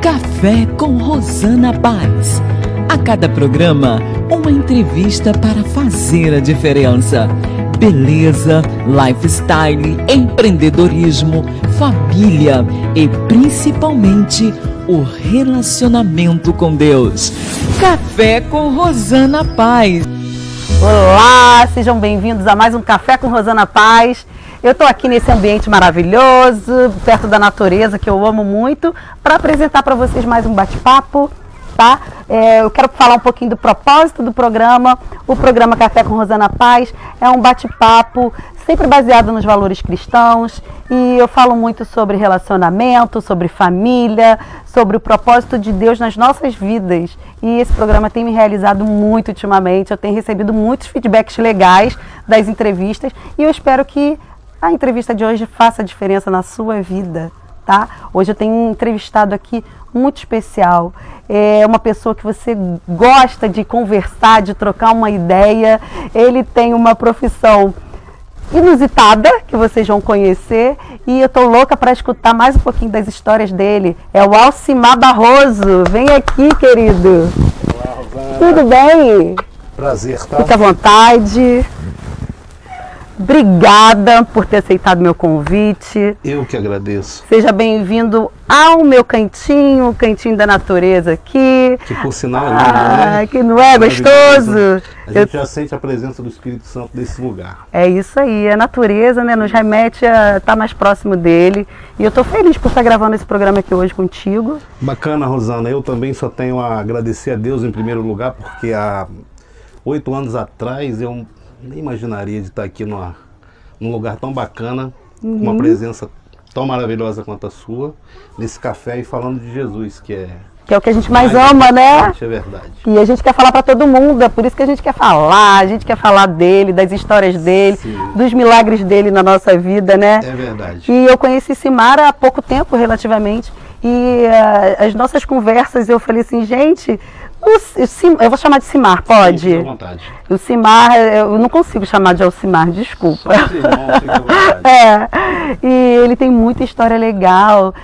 Café com Rosana Paz. A cada programa, uma entrevista para fazer a diferença. Beleza, lifestyle, empreendedorismo, família e principalmente o relacionamento com Deus. Café com Rosana Paz. Olá, sejam bem-vindos a mais um Café com Rosana Paz. Eu estou aqui nesse ambiente maravilhoso, perto da natureza, que eu amo muito, para apresentar para vocês mais um bate-papo, tá? Eu quero falar um pouquinho do propósito do programa. O programa Café com Rosana Paz é um bate-papo sempre baseado nos valores cristãos, e eu falo muito sobre relacionamento, sobre família, sobre o propósito de Deus nas nossas vidas. E esse programa tem me realizado muito ultimamente. Eu tenho recebido muitos feedbacks legais das entrevistas, e eu espero que a entrevista de hoje faça diferença na sua vida, tá? Hoje eu tenho um entrevistado aqui muito especial. É uma pessoa que você gosta de conversar, de trocar uma ideia. Ele tem uma profissão inusitada, que vocês vão conhecer, e eu tô louca para escutar mais um pouquinho das histórias dele. É o Alcimar Barroso. Vem aqui, querido. Olá, Rosana. Tudo bem? Prazer, tá? Fique à vontade. Obrigada por ter aceitado meu convite. Eu que agradeço. Seja bem-vindo ao meu cantinho, o cantinho da natureza aqui. Que por sinal é lindo, né? Que não é gostoso? A gente já sente a presença do Espírito Santo nesse lugar. É isso aí, a natureza, né, nos remete a estar mais próximo dele. E eu estou feliz por estar gravando esse programa aqui hoje contigo. Bacana, Rosana. Eu também só tenho a agradecer a Deus em primeiro lugar, porque há 8 anos atrás eu nem imaginaria de estar aqui num lugar tão bacana, com uma presença tão maravilhosa quanto a sua, nesse café e falando de Jesus, que é o que a gente mais ama, né? É verdade. E a gente quer falar para todo mundo, é por isso que a gente quer falar. A gente quer falar dele, das histórias dele, Sim. dos milagres dele na nossa vida, né? É verdade. E eu conheci Simar há pouco tempo, relativamente, e as nossas conversas, eu falei assim, gente, eu vou chamar de Simar, pode? Fique à vontade. O Simar, eu não consigo chamar de Alcimar, desculpa. Só irmão, fique à vontade. E ele tem muita história legal,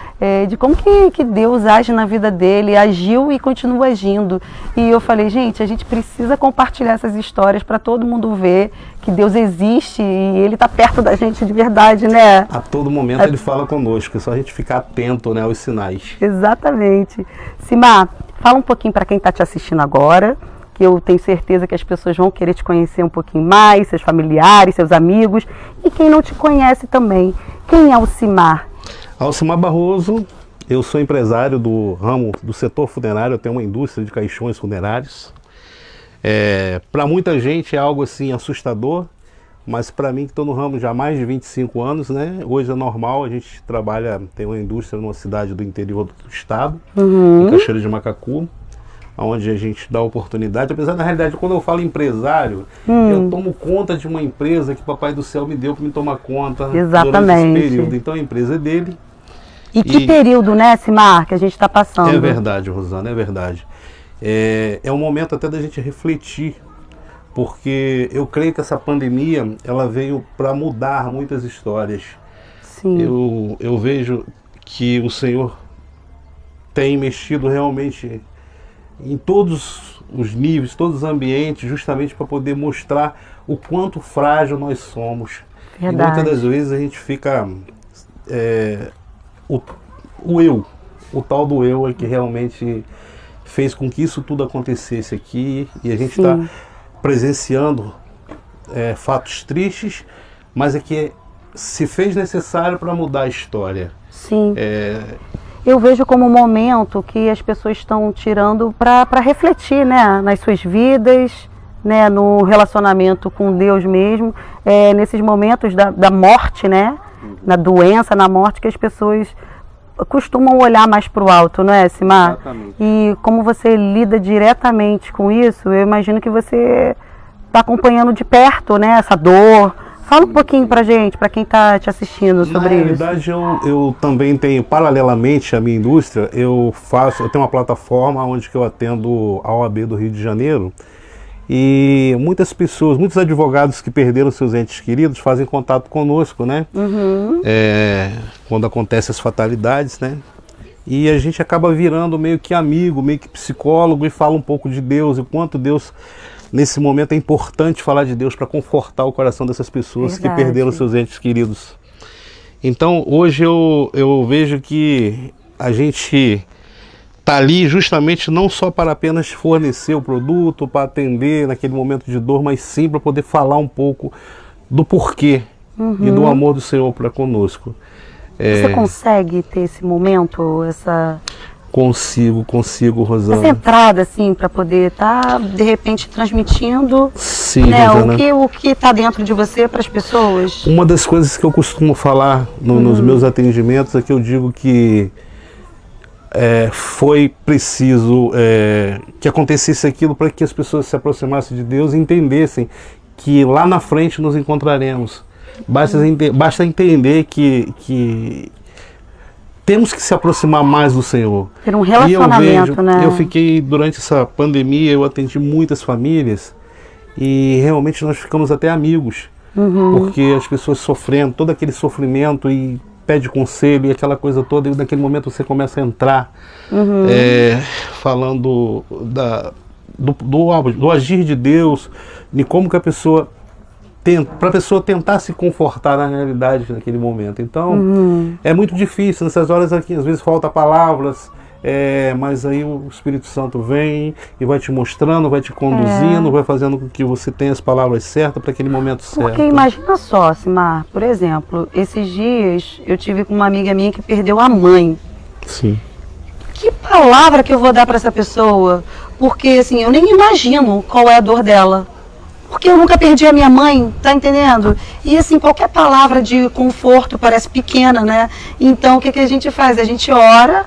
de como que Deus age na vida dele, agiu e continua agindo. E eu falei, gente, a gente precisa compartilhar essas histórias para todo mundo ver que Deus existe e ele está perto da gente de verdade, né? A todo momento ele fala conosco, é só a gente ficar atento, né, aos sinais. Exatamente. Simar, fala um pouquinho para quem está te assistindo agora, que eu tenho certeza que as pessoas vão querer te conhecer um pouquinho mais, seus familiares, seus amigos, e quem não te conhece também. Quem é o Simar? Alcimar Barroso, eu sou empresário do ramo do setor funerário, eu tenho uma indústria de caixões funerários. Para muita gente é algo assim assustador, mas para mim que estou no ramo já há mais de 25 anos, né? Hoje é normal, a gente trabalha, tem uma indústria numa cidade do interior do estado, em Cachoeira de Macacu, onde a gente dá oportunidade. Apesar da realidade, quando eu falo empresário, eu tomo conta de uma empresa que o Papai do Céu me deu para me tomar conta Exatamente. durante esse período. Então a empresa é dele. E que período, né, Simar, que a gente está passando? É verdade, Rosana, é verdade. É um momento até da gente refletir, porque eu creio que essa pandemia ela veio para mudar muitas histórias. Sim. Eu vejo que o Senhor tem mexido realmente em todos os níveis, todos os ambientes, justamente para poder mostrar o quanto frágil nós somos. Verdade. E muitas das vezes a gente fica... o tal do eu é que realmente fez com que isso tudo acontecesse aqui, e a gente está presenciando fatos tristes, mas é que se fez necessário para mudar a história. Sim. Eu vejo como um momento que as pessoas estão tirando para refletir, né, nas suas vidas, né, no relacionamento com Deus mesmo, nesses momentos da morte, né, na doença, na morte, que as pessoas costumam olhar mais para o alto, não é, Simar? Exatamente. E como você lida diretamente com isso, eu imagino que você está acompanhando de perto, né, essa dor. Fala um pouquinho pra gente, para quem está te assistindo sobre isso. Na realidade, eu também tenho, paralelamente à minha indústria, eu tenho uma plataforma onde que eu atendo a OAB do Rio de Janeiro, e muitas pessoas, muitos advogados que perderam seus entes queridos fazem contato conosco, né? Quando acontecem as fatalidades, né? E a gente acaba virando meio que amigo, meio que psicólogo e fala um pouco de Deus, e quanto Deus, nesse momento, é importante falar de Deus para confortar o coração dessas pessoas que Verdade. perderam seus entes queridos. Então, hoje eu vejo que a gente está ali justamente não só para apenas fornecer o produto, para atender naquele momento de dor, mas sim para poder falar um pouco do porquê e do amor do Senhor para conosco. Você consegue ter esse momento, essa Consigo, Rosana. entrada, assim, para poder estar, de repente, transmitindo, Sim, né, Rosana. o que está dentro de você para as pessoas? Uma das coisas que eu costumo falar nos meus atendimentos é que eu digo que foi preciso que acontecesse aquilo para que as pessoas se aproximassem de Deus e entendessem que lá na frente nos encontraremos. Basta entender que temos que se aproximar mais do Senhor. Ter um relacionamento, E né? eu fiquei, durante essa pandemia, eu atendi muitas famílias e realmente nós ficamos até amigos. Porque as pessoas sofrendo, todo aquele sofrimento e pede conselho e aquela coisa toda, e naquele momento você começa a entrar falando do agir de Deus, de como que a pessoa para a pessoa tentar se confortar na realidade naquele momento. Então, é muito difícil, nessas horas aqui, às vezes falta palavras, mas aí o Espírito Santo vem e vai te mostrando, vai te conduzindo, vai fazendo com que você tenha as palavras certas para aquele momento certo. Porque imagina só, Simar, por exemplo, esses dias eu tive com uma amiga minha que perdeu a mãe. Sim. Que palavra que eu vou dar para essa pessoa? Porque, assim, eu nem imagino qual é a dor dela. Porque eu nunca perdi a minha mãe, tá entendendo? E assim, qualquer palavra de conforto parece pequena, né? Então, o que a gente faz? A gente ora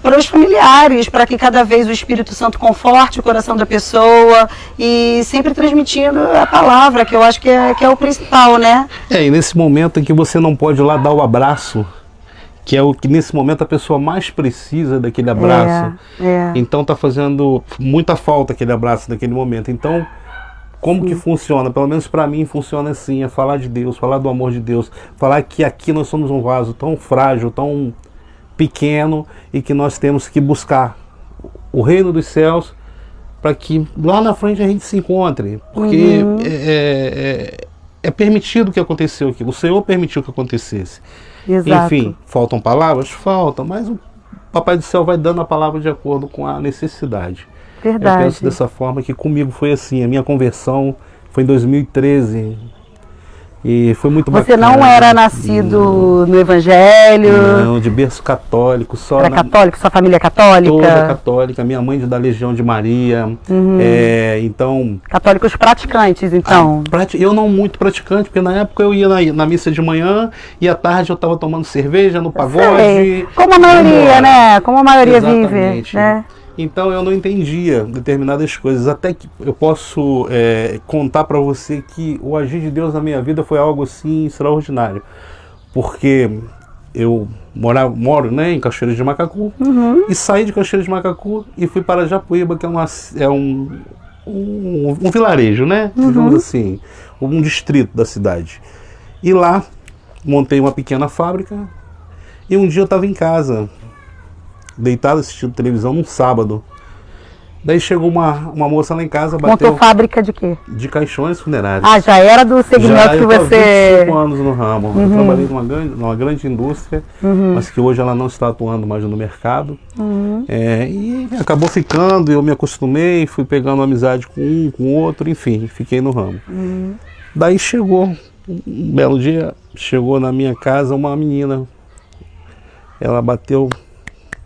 para os familiares, para que cada vez o Espírito Santo conforte o coração da pessoa e sempre transmitindo a palavra, que eu acho que é o principal, né? E nesse momento em que você não pode ir lá dar o abraço, que é o que nesse momento a pessoa mais precisa daquele abraço. Então tá fazendo muita falta aquele abraço naquele momento. Então, como que funciona? Pelo menos para mim funciona assim, é falar de Deus, falar do amor de Deus, falar que aqui nós somos um vaso tão frágil, tão pequeno, e que nós temos que buscar o reino dos céus para que lá na frente a gente se encontre, porque é permitido que aconteceu aquilo, o Senhor permitiu que acontecesse. Exato. Enfim, faltam palavras? Faltam, mas o Papai do Céu vai dando a palavra de acordo com a necessidade. Verdade. Eu penso dessa forma, que comigo foi assim, a minha conversão foi em 2013 e foi muito bacana. Você não era nascido no Evangelho? Não, de berço católico. Era católico? Sua família é católica? Toda católica, minha mãe da Legião de Maria, então... Católicos praticantes, então? Eu não muito praticante, porque na época eu ia na missa de manhã e à tarde eu estava tomando cerveja no pagode. Sei. Como a maioria, né? Como a maioria Exatamente. vive, né? Então eu não entendia determinadas coisas, até que eu posso contar para você que o agir de Deus na minha vida foi algo assim extraordinário, porque eu moro, né, em Cachoeira de Macacu, e saí de Cachoeira de Macacu e fui para Japuíba, que é um vilarejo, né, digamos assim, um distrito da cidade. E lá montei uma pequena fábrica e um dia eu estava em casa, deitado assistindo televisão num sábado. Daí chegou uma moça lá em casa, bateu... Montou fábrica de quê? De caixões funerários. Ah, já era do segmento que eu tô há você... 25 anos no ramo. Eu trabalhei numa grande indústria, mas que hoje ela não está atuando mais no mercado. E acabou ficando, eu me acostumei, fui pegando amizade com um, com outro, enfim, fiquei no ramo. Daí chegou, um belo dia, chegou na minha casa uma menina. Ela bateu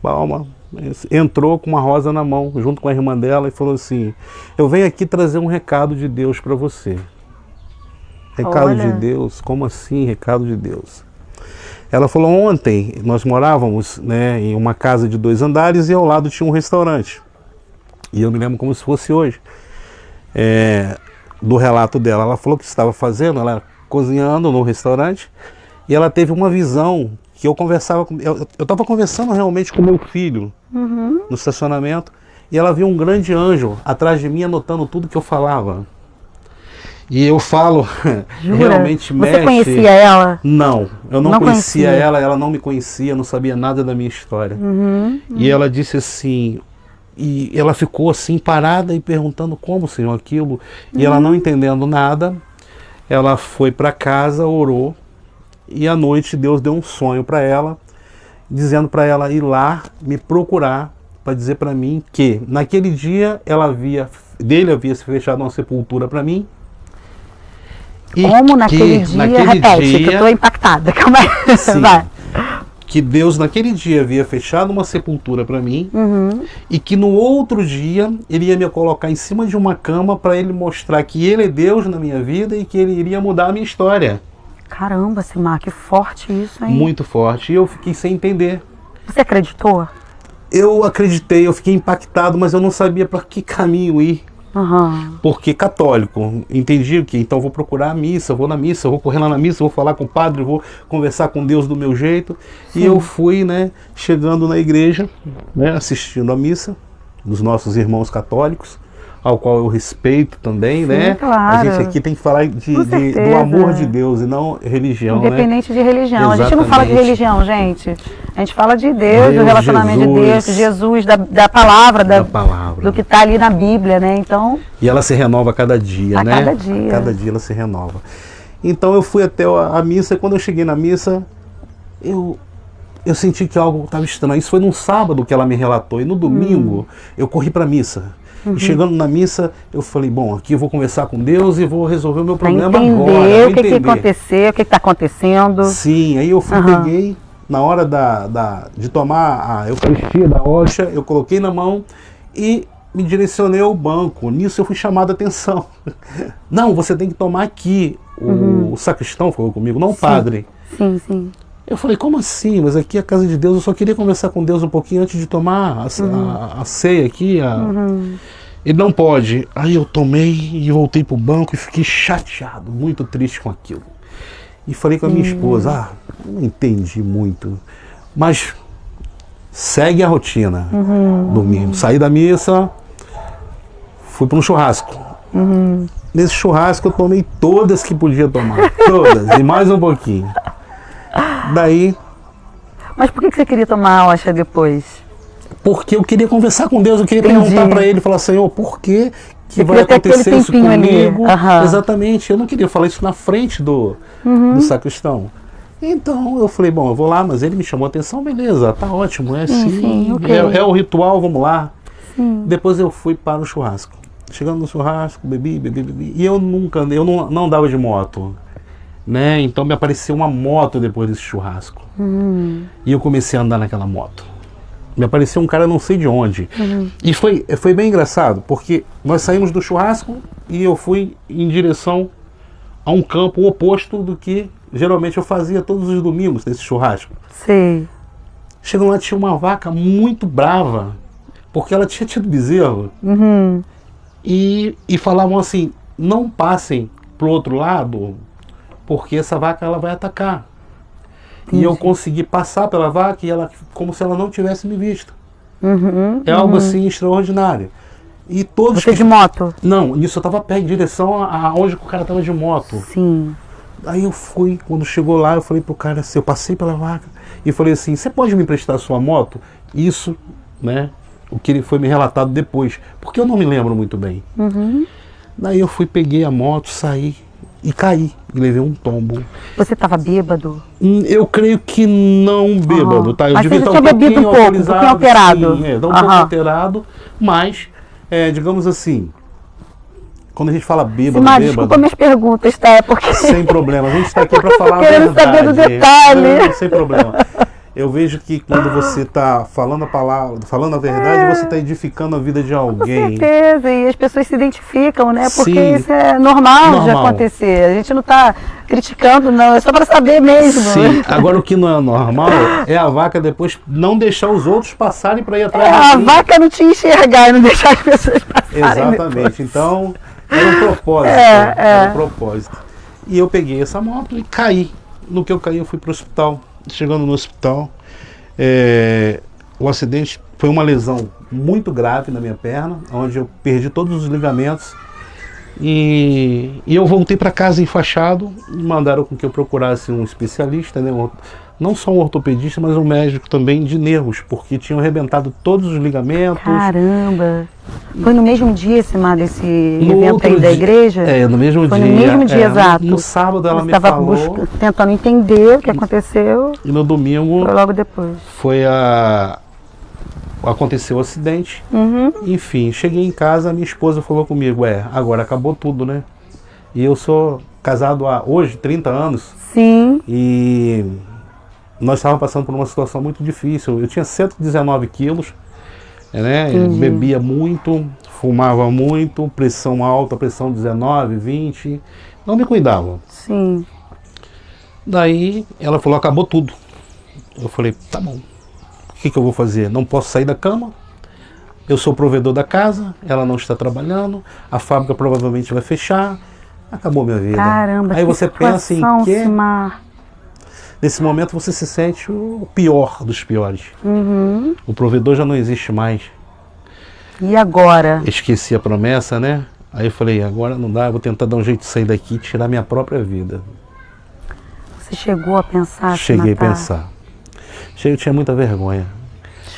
palma, entrou com uma rosa na mão, junto com a irmã dela, e falou assim: eu venho aqui trazer um recado de Deus para você. Recado de Deus? Como assim, recado de Deus? Ela falou: ontem nós morávamos, né, em uma casa de 2 andares e ao lado tinha um restaurante. E eu me lembro como se fosse hoje, do relato dela. Ela falou que estava fazendo, ela cozinhando no restaurante, e ela teve uma visão que eu conversava com... Eu estava conversando realmente com meu filho no estacionamento, e ela viu um grande anjo atrás de mim anotando tudo que eu falava. E eu falo, Jura? realmente mexe. Você conhecia ela? Não, eu não conhecia conhecia. ela não me conhecia, não sabia nada da minha história. E ela disse assim, e ela ficou assim parada e perguntando como, Senhor, aquilo. E ela não entendendo nada, ela foi para casa, orou, e à noite Deus deu um sonho para ela, dizendo para ela ir lá me procurar, para dizer para mim que naquele dia dele havia se fechado uma sepultura para mim. E Como naquele dia? Repete, que eu dia, tô impactada. Calma aí. sim, Vai. que Deus naquele dia havia fechado uma sepultura para mim e que no outro dia ele ia me colocar em cima de uma cama para ele mostrar que ele é Deus na minha vida e que ele iria mudar a minha história. Caramba, Simar, que forte isso, hein? Muito forte. E eu fiquei sem entender. Você acreditou? Eu acreditei, eu fiquei impactado, mas eu não sabia para que caminho ir. Porque católico, entendi que então vou procurar a missa, vou na missa, vou correr lá na missa, vou falar com o padre, vou conversar com Deus do meu jeito. Sim. E eu fui, né, chegando na igreja, né, assistindo a missa dos nossos irmãos católicos, ao qual eu respeito também, sim, né? Claro. A gente aqui tem que falar do amor de Deus e não religião, independente, né, de religião. Exatamente. A gente não fala de religião, gente. A gente fala de Deus, do relacionamento Jesus, de Deus, de Jesus, da palavra, palavra, do que está ali na Bíblia, né? Então. E ela se renova a cada dia, né? Cada dia. Cada dia ela se renova. Então eu fui até a missa e quando eu cheguei na missa, eu senti que algo estava estranho. Isso foi num sábado que ela me relatou. E no domingo eu corri para a missa. E chegando na missa, eu falei, bom, aqui eu vou conversar com Deus e vou resolver o meu problema agora. O que aconteceu, o que está acontecendo. Sim, aí eu fui, peguei, na hora de tomar a Eucaristia da hóstia, eu coloquei na mão e me direcionei ao banco. Nisso eu fui chamado a atenção. Não, você tem que tomar aqui. O sacristão falou comigo, não o padre. Sim, sim. Eu falei, como assim? Mas aqui é a casa de Deus, eu só queria conversar com Deus um pouquinho antes de tomar a ceia aqui. Ele não pode. Aí eu tomei e voltei pro banco e fiquei chateado, muito triste com aquilo. E falei com a minha esposa, não entendi muito, mas segue a rotina. Domingo, saí da missa, fui para um churrasco. Nesse churrasco eu tomei todas que podia tomar, todas, e mais um pouquinho. Daí. Mas por que você queria tomar a hóstia depois? Porque eu queria conversar com Deus, eu queria perguntar para ele, falar, Senhor, por que vai acontecer isso comigo? Exatamente, eu não queria falar isso na frente do sacristão. Então eu falei, bom, eu vou lá, mas ele me chamou a atenção, beleza, tá ótimo, é assim, okay. É o ritual, vamos lá. Depois eu fui para o churrasco. Chegando no churrasco, bebi, e eu não andava de moto. Né? Então me apareceu uma moto depois desse churrasco. E eu comecei a andar naquela moto. Me apareceu um cara não sei de onde. E foi bem engraçado, porque nós saímos do churrasco e eu fui em direção a um campo oposto do que geralmente eu fazia todos os domingos nesse churrasco. Sim. Chegando lá, tinha uma vaca muito brava, porque ela tinha tido bezerro. E falavam assim, não passem pro outro lado, porque essa vaca ela vai atacar. E eu consegui passar pela vaca e ela, como se ela não tivesse me visto. É algo assim extraordinário. E todos. Você de moto? Não, isso eu estava perto, em direção aonde o cara estava de moto. Sim. Aí eu fui, quando chegou lá, eu falei pro cara assim, eu passei pela vaca e falei assim, você pode me emprestar a sua moto? Isso, né? O que ele foi me relatado depois, porque eu não me lembro muito bem. Daí eu fui, peguei a moto, saí e caí, e levei um tombo. Você estava bêbado? Eu creio que não bêbado, tá? Eu mas devia você estar tinha bebido um pouco alterado. Sim, um pouco alterado, mas, digamos assim, quando a gente fala bêbado, desculpa minhas perguntas, tá? É porque... Sem problema, a gente está aqui para falar a verdade. Saber do detalhe. Não, sem problema. Eu vejo que quando você está falando a palavra, falando a verdade, você está edificando a vida de alguém. Com certeza, e as pessoas se identificam, né? Porque Sim. isso é normal de acontecer. A gente não está criticando, não, é só para saber mesmo. Sim, agora o que não é normal é a vaca depois não deixar os outros passarem para ir atrás de mim. A vaca não te enxergar e não deixar as pessoas passarem. Exatamente, depois. Então era um propósito. Era um propósito. E eu peguei essa moto e caí. No que eu caí, eu fui para o hospital. Chegando no hospital, o acidente foi uma lesão muito grave na minha perna, onde eu perdi todos os ligamentos E eu voltei para casa enfaixado, e mandaram com que eu procurasse um especialista, né? Não só um ortopedista, mas um médico também de nervos, porque tinham arrebentado todos os ligamentos. Caramba! Foi no mesmo dia, Simar, desse No evento outro aí da dia- igreja? no mesmo Foi dia. no mesmo dia, é, exato. No sábado ela Você me estava falou, tentando entender o que aconteceu, e no domingo foi logo depois. aconteceu o acidente. Uhum. Enfim, cheguei em casa, minha esposa falou comigo, agora acabou tudo, né? E eu sou casado há hoje 30 anos, Sim. e nós estávamos passando por uma situação muito difícil. Eu tinha 119 quilos, né? Bebia muito, fumava muito, pressão alta, pressão 19, 20, não me cuidava. Sim. Daí ela falou, acabou tudo. Eu falei, tá bom, o que eu vou fazer? Não posso sair da cama, eu sou provedor da casa, ela não está trabalhando, a fábrica provavelmente vai fechar, acabou minha vida. Caramba, Aí que você pensa em situação, que Simar. nesse momento você se sente o pior dos piores. Uhum. O provedor já não existe mais. E agora? Esqueci a promessa, né? Aí eu falei, agora não dá, eu vou tentar dar um jeito de sair daqui e tirar minha própria vida. Você chegou a pensar se Cheguei a matar? pensar. Eu tinha muita vergonha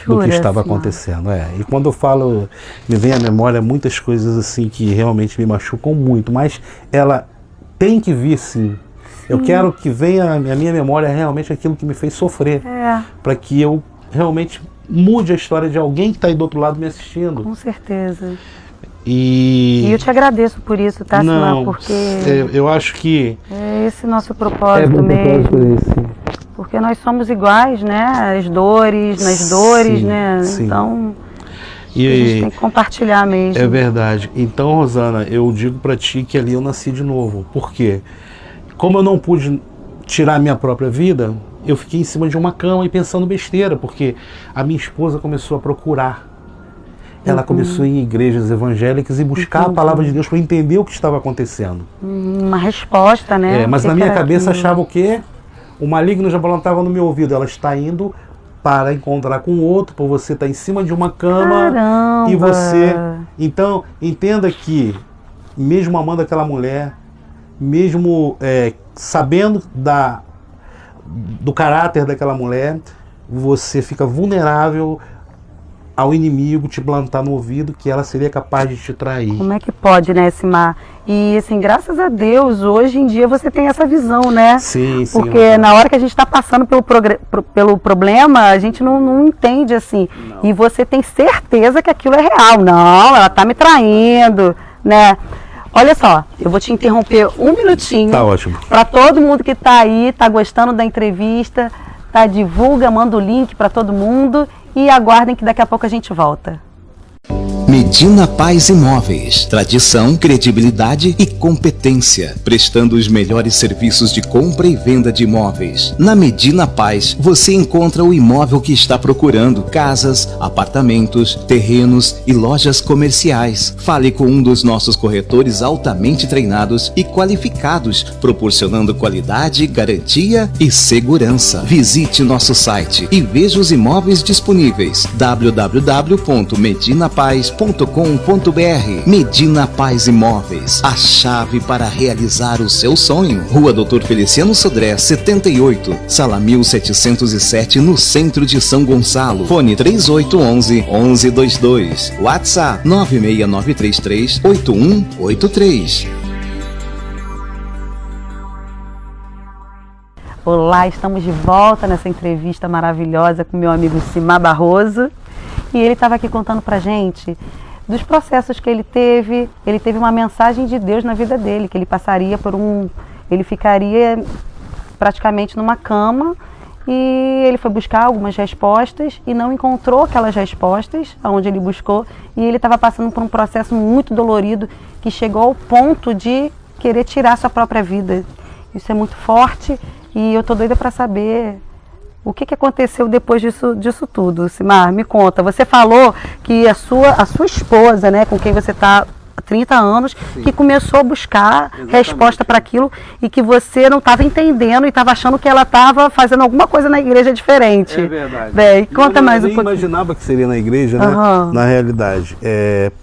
do Jura, que estava Simar? acontecendo. E quando eu falo, me vem à memória muitas coisas assim que realmente me machucam muito, mas ela tem que vir sim. Eu quero que venha à minha memória realmente aquilo que me fez sofrer, É, para que eu realmente mude a história de alguém que está aí do outro lado me assistindo. com certeza. E E eu te agradeço por isso, tá, Simar? não, Porque eu acho que é esse nosso propósito mesmo. Porque nós somos iguais, né? As dores, nas dores, Sim, né? sim. Então, a gente tem que compartilhar mesmo. É verdade. Então, Rosana, eu digo pra ti que ali eu nasci de novo. Por quê? Como eu não pude tirar minha própria vida, eu fiquei em cima de uma cama e pensando besteira, porque a minha esposa começou a procurar. Ela começou a ir em igrejas evangélicas e buscar a palavra de Deus para entender o que estava acontecendo. Uma resposta, né? Mas O que na que minha era cabeça aquilo? achava o quê? O maligno já plantava no meu ouvido. Ela está indo para encontrar com outro, por você estar em cima de uma cama. Caramba! E você... Então, entenda que, mesmo amando aquela mulher, mesmo sabendo do caráter daquela mulher, você fica vulnerável ao inimigo te plantar no ouvido que ela seria capaz de te trair. Como é que pode, né, Simar? E, assim, graças a Deus, hoje em dia você tem essa visão, né? Sim, sim. Porque na hora que a gente está passando pelo problema, a gente não entende, assim. Não. E você tem certeza que aquilo é real. Não, ela está me traindo, né? Olha só, eu vou te interromper um minutinho. Tá ótimo. Para todo mundo que está aí, está gostando da entrevista, tá, divulga, manda o link para todo mundo e aguardem que daqui a pouco a gente volta. Medina Paz Imóveis. Tradição, credibilidade e competência, prestando os melhores serviços de compra e venda de imóveis. Na Medina Paz, você encontra o imóvel que está procurando: casas, apartamentos, terrenos e lojas comerciais. Fale com um dos nossos corretores altamente treinados e qualificados, proporcionando qualidade, garantia e segurança. Visite nosso site e veja os imóveis disponíveis: www.medinapaz.com.br. Medina Paz Imóveis, a chave para realizar o seu sonho. Rua Dr. Feliciano Sodré, 78, Sala 1707, no centro de São Gonçalo. Fone 3811-1122. WhatsApp 96933-8183. Olá, estamos de volta nessa entrevista maravilhosa com meu amigo Simar Barroso. E ele estava aqui contando pra gente dos processos que ele teve. Ele teve uma mensagem de Deus na vida dele, que ele passaria ele ficaria praticamente numa cama, e ele foi buscar algumas respostas e não encontrou aquelas respostas onde ele buscou, e ele estava passando por um processo muito dolorido que chegou ao ponto de querer tirar sua própria vida. Isso é muito forte e eu tô doida para saber o que aconteceu depois disso tudo. Simar, me conta. Você falou que a sua esposa, né, com quem você está 30 anos, que começou a buscar resposta para aquilo e que você não estava entendendo e estava achando que ela estava fazendo alguma coisa na igreja diferente. É verdade. Bem, conta eu mais um nem pouquinho. imaginava que seria na igreja, né? Na realidade.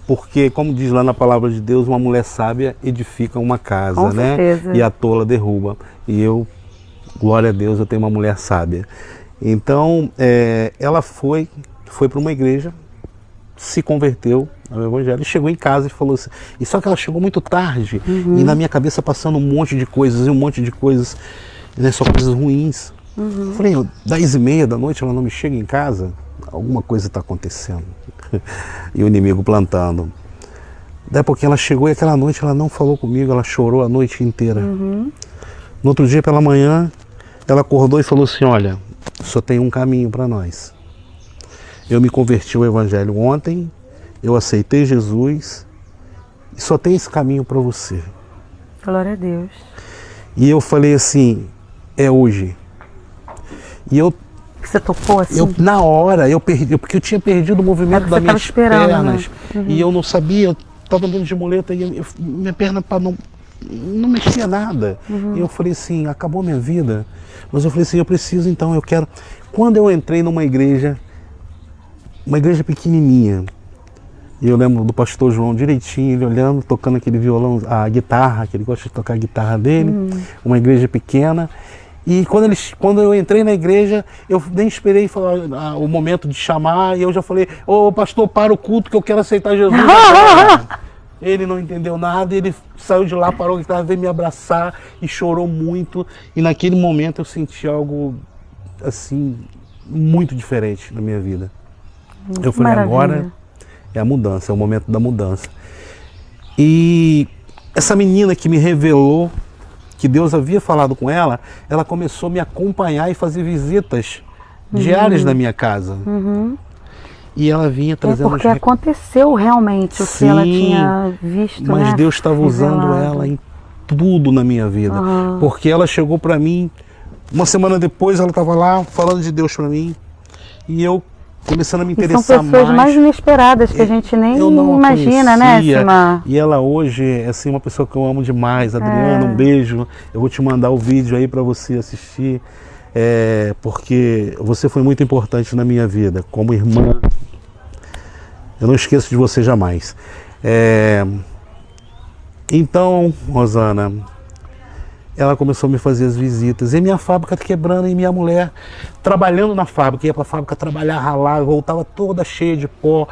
Porque, como diz lá na palavra de Deus, uma mulher sábia edifica uma casa, Com né? certeza. E a tola derruba. E eu, glória a Deus, eu tenho uma mulher sábia. Então, ela foi para uma igreja, se converteu ao evangelho, e chegou em casa e falou assim, e só que ela chegou muito tarde, e na minha cabeça passando um monte de coisas, né, só coisas ruins. Falei, 10h30 da noite ela não me chega em casa, alguma coisa está acontecendo. E o inimigo plantando. Daí a pouquinho ela chegou e aquela noite ela não falou comigo, ela chorou a noite inteira. No outro dia pela manhã, ela acordou e falou assim, olha, só tem um caminho para nós. Eu me converti ao evangelho ontem, eu aceitei Jesus e só tem esse caminho para você. Glória a Deus. E eu falei assim, é hoje. E eu, Você topou assim? na hora, eu perdi, porque eu tinha perdido o movimento você das tava minhas esperando, pernas. né? E eu não sabia, eu estava andando de muleta e minha perna não mexia nada. E eu falei assim, acabou minha vida. Mas eu falei assim, eu preciso então, eu quero... Quando eu entrei numa igreja pequenininha, e eu lembro do pastor João direitinho, ele olhando, tocando aquele violão, a guitarra, que ele gosta de tocar a guitarra dele, uma igreja pequena. E quando eu entrei na igreja, eu nem esperei falar, o momento de chamar, e eu já falei, ô pastor, para o culto que eu quero aceitar Jesus. Ele não entendeu nada, ele saiu de lá, parou a guitarra, veio me abraçar e chorou muito. E naquele momento eu senti algo assim, muito diferente na minha vida. Eu falei, agora é a mudança, é o momento da mudança. E essa menina que me revelou que Deus havia falado com ela, ela começou a me acompanhar e fazer visitas diárias na minha casa. E ela vinha trazendo... porque aconteceu realmente o que ela tinha visto, mas né? Deus estava usando ela em tudo na minha vida. Porque ela chegou para mim, uma semana depois ela estava lá falando de Deus para mim, e eu começando a me interessar mais. São pessoas mais inesperadas que a gente nem imagina, né, Cimar? E ela hoje é assim, uma pessoa que eu amo demais. Adriana, um beijo. Eu vou te mandar o vídeo aí para você assistir, porque você foi muito importante na minha vida, como irmã. Eu não esqueço de você jamais. Então, Rosana, ela começou a me fazer as visitas, e minha fábrica quebrando, e minha mulher trabalhando na fábrica, ia para a fábrica trabalhar, ralar, voltava toda cheia de pó,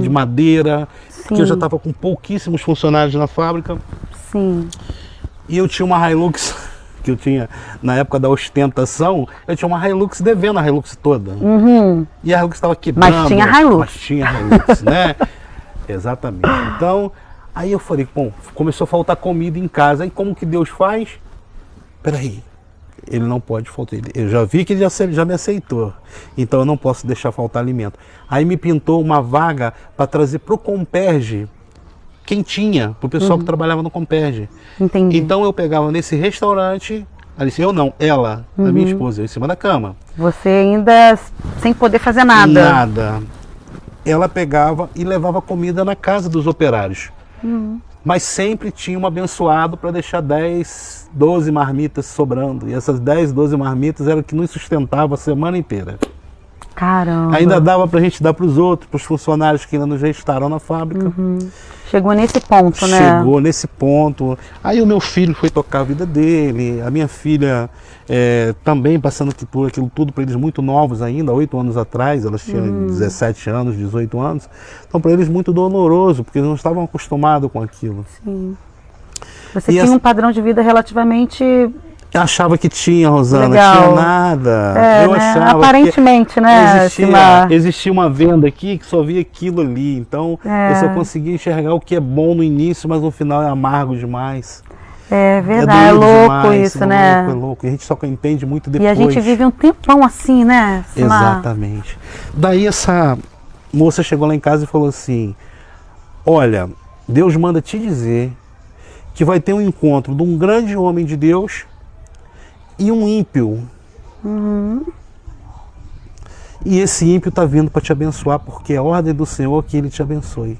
de madeira, porque eu já estava com pouquíssimos funcionários na fábrica. Sim. E eu tinha uma Hilux, que eu tinha, na época da ostentação, eu tinha uma Hilux devendo a Hilux toda. E a Hilux estava quebrando. Mas tinha Hilux. Mas tinha Hilux, né? Exatamente. Então, aí eu falei, bom, começou a faltar comida em casa, aí como que Deus faz? Peraí, ele não pode faltar. Eu já vi que ele já me aceitou, então eu não posso deixar faltar alimento. Aí me pintou uma vaga para trazer para o Comperge quem tinha, para o pessoal que trabalhava no Comperge. Entendi. Então eu pegava nesse restaurante, eu não, ela, a minha esposa, eu em cima da cama. Você ainda sem poder fazer nada. Nada. Ela pegava e levava comida na casa dos operários. Mas sempre tinha um abençoado para deixar 10, 12 marmitas sobrando. E essas 10, 12 marmitas eram o que nos sustentava a semana inteira. Caramba. Ainda dava para a gente dar para os outros, para os funcionários que ainda nos restaram na fábrica. Chegou nesse ponto, né? Chegou nesse ponto. Aí o meu filho foi tocar a vida dele, a minha filha também passando por aquilo tudo, para eles muito novos ainda, 8 anos atrás, elas tinham 17 anos, 18 anos. Então para eles muito doloroso, porque eles não estavam acostumados com aquilo. Sim. Você tinha um padrão de vida relativamente... Eu achava que tinha, Rosana, Legal. tinha nada. Eu achava aparentemente, né? Existia uma venda aqui que só via aquilo ali. Então, eu só conseguia enxergar o que é bom no início, mas no final é amargo demais. É verdade, é louco demais, isso, né? É louco. A gente só entende muito depois. E a gente vive um tempão assim, né, Cimar? Exatamente. Daí essa moça chegou lá em casa e falou assim, olha, Deus manda te dizer que vai ter um encontro de um grande homem de Deus e um ímpio. E esse ímpio está vindo para te abençoar, porque é a ordem do Senhor que ele te abençoe.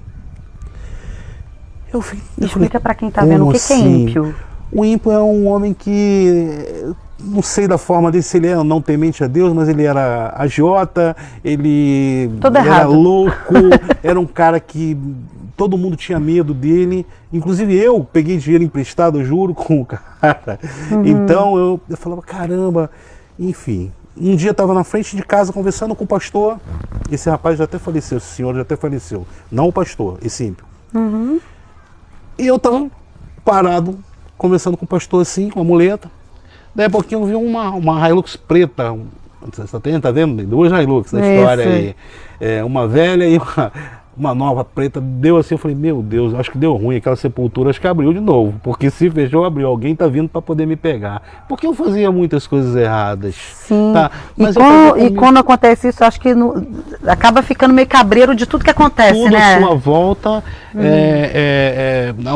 Explica para quem está vendo o que é ímpio. O ímpio é um homem que, não sei da forma dele, se ele era não temente a Deus, mas ele era agiota, ele era louco, era um cara que todo mundo tinha medo dele. Inclusive eu peguei dinheiro emprestado, eu juro, com o cara. Então eu falava, caramba, enfim. Um dia eu estava na frente de casa conversando com o pastor, esse rapaz já até faleceu, esse senhor já até faleceu. Não o pastor, esse ímpio. E eu estava parado, conversando com o pastor assim, com a muleta. Daí a pouquinho eu vi uma Hilux preta. Você tá vendo? Duas Hilux na história aí. Uma velha e uma nova preta. Deu assim, eu falei, meu Deus, acho que deu ruim aquela sepultura, acho que abriu de novo. Porque se fechou, abriu. Alguém tá vindo para poder me pegar. Porque eu fazia muitas coisas erradas. Sim. Tá? Mas quando acontece isso, acho que acaba ficando meio cabreiro de tudo que acontece, tudo né? à sua volta,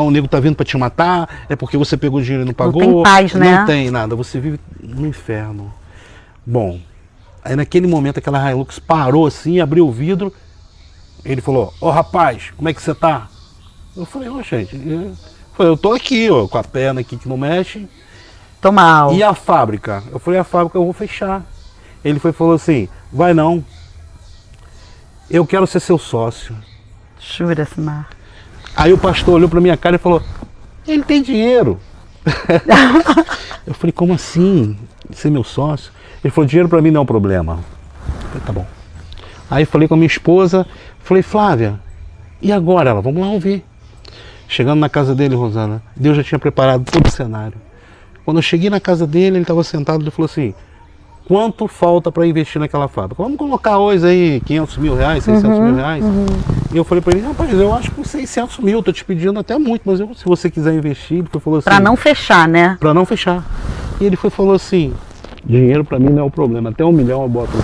o nego tá vindo para te matar, é porque você pegou dinheiro e não pagou. Não tem paz, né? Não tem nada, você vive no inferno. Bom, aí naquele momento aquela Hilux parou assim, abriu o vidro, ele falou, ô rapaz, como é que você tá? Eu falei, ô gente, eu tô aqui, ó, com a perna aqui que não mexe. Tô mal. E a fábrica? Eu falei, a fábrica eu vou fechar. Ele falou assim, vai não, eu quero ser seu sócio. Jura, Simar. Aí o pastor olhou pra minha cara e falou, ele tem dinheiro. Eu falei, como assim? Ser meu sócio? Ele falou, dinheiro pra mim não é um problema. Eu falei, tá bom. Aí falei com a minha esposa, falei, Flávia, e agora? Ela, vamos lá ouvir. Chegando na casa dele, Rosana, Deus já tinha preparado todo o cenário. Quando eu cheguei na casa dele, ele estava sentado, ele falou assim, quanto falta para investir naquela fábrica? Vamos colocar hoje aí 500 mil reais, 600 mil reais? E eu falei para ele, rapaz, eu acho que 600 mil, tô te pedindo até muito, mas se você quiser investir, ele falou assim... Para não fechar, né? Para não fechar. E ele falou assim, dinheiro para mim não é o problema, até 1 milhão eu boto.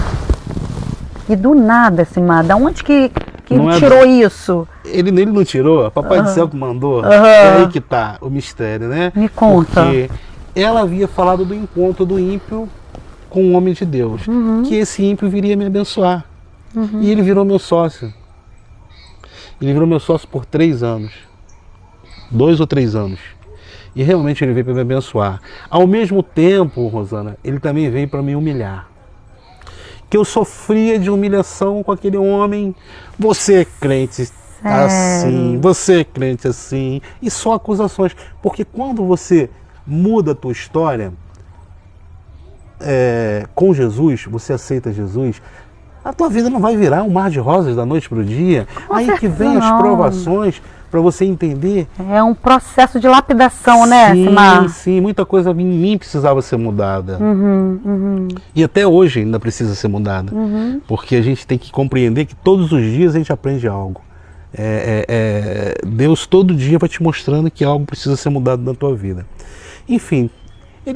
E do nada, Simar, da onde que ele tirou isso? Ele não tirou, papai do céu que mandou. É aí que tá o mistério, né? Me conta. Porque ela havia falado do encontro do ímpio com o homem de Deus, que esse ímpio viria me abençoar. E ele virou meu sócio. Ele virou meu sócio por 3 anos. 2 ou 3 anos. E realmente ele veio para me abençoar. Ao mesmo tempo, Rosana, ele também veio para me humilhar. Que eu sofria de humilhação com aquele homem. Você é crente assim, você é crente assim. E só acusações. Porque quando você muda a tua história com Jesus, você aceita Jesus, a tua vida não vai virar um mar de rosas da noite para o dia. Aí que vem as provações para você entender. É um processo de lapidação, né, Simar? Sim, muita coisa em mim precisava ser mudada. E até hoje ainda precisa ser mudada. Porque a gente tem que compreender que todos os dias a gente aprende algo. Deus todo dia vai te mostrando que algo precisa ser mudado na tua vida. Enfim,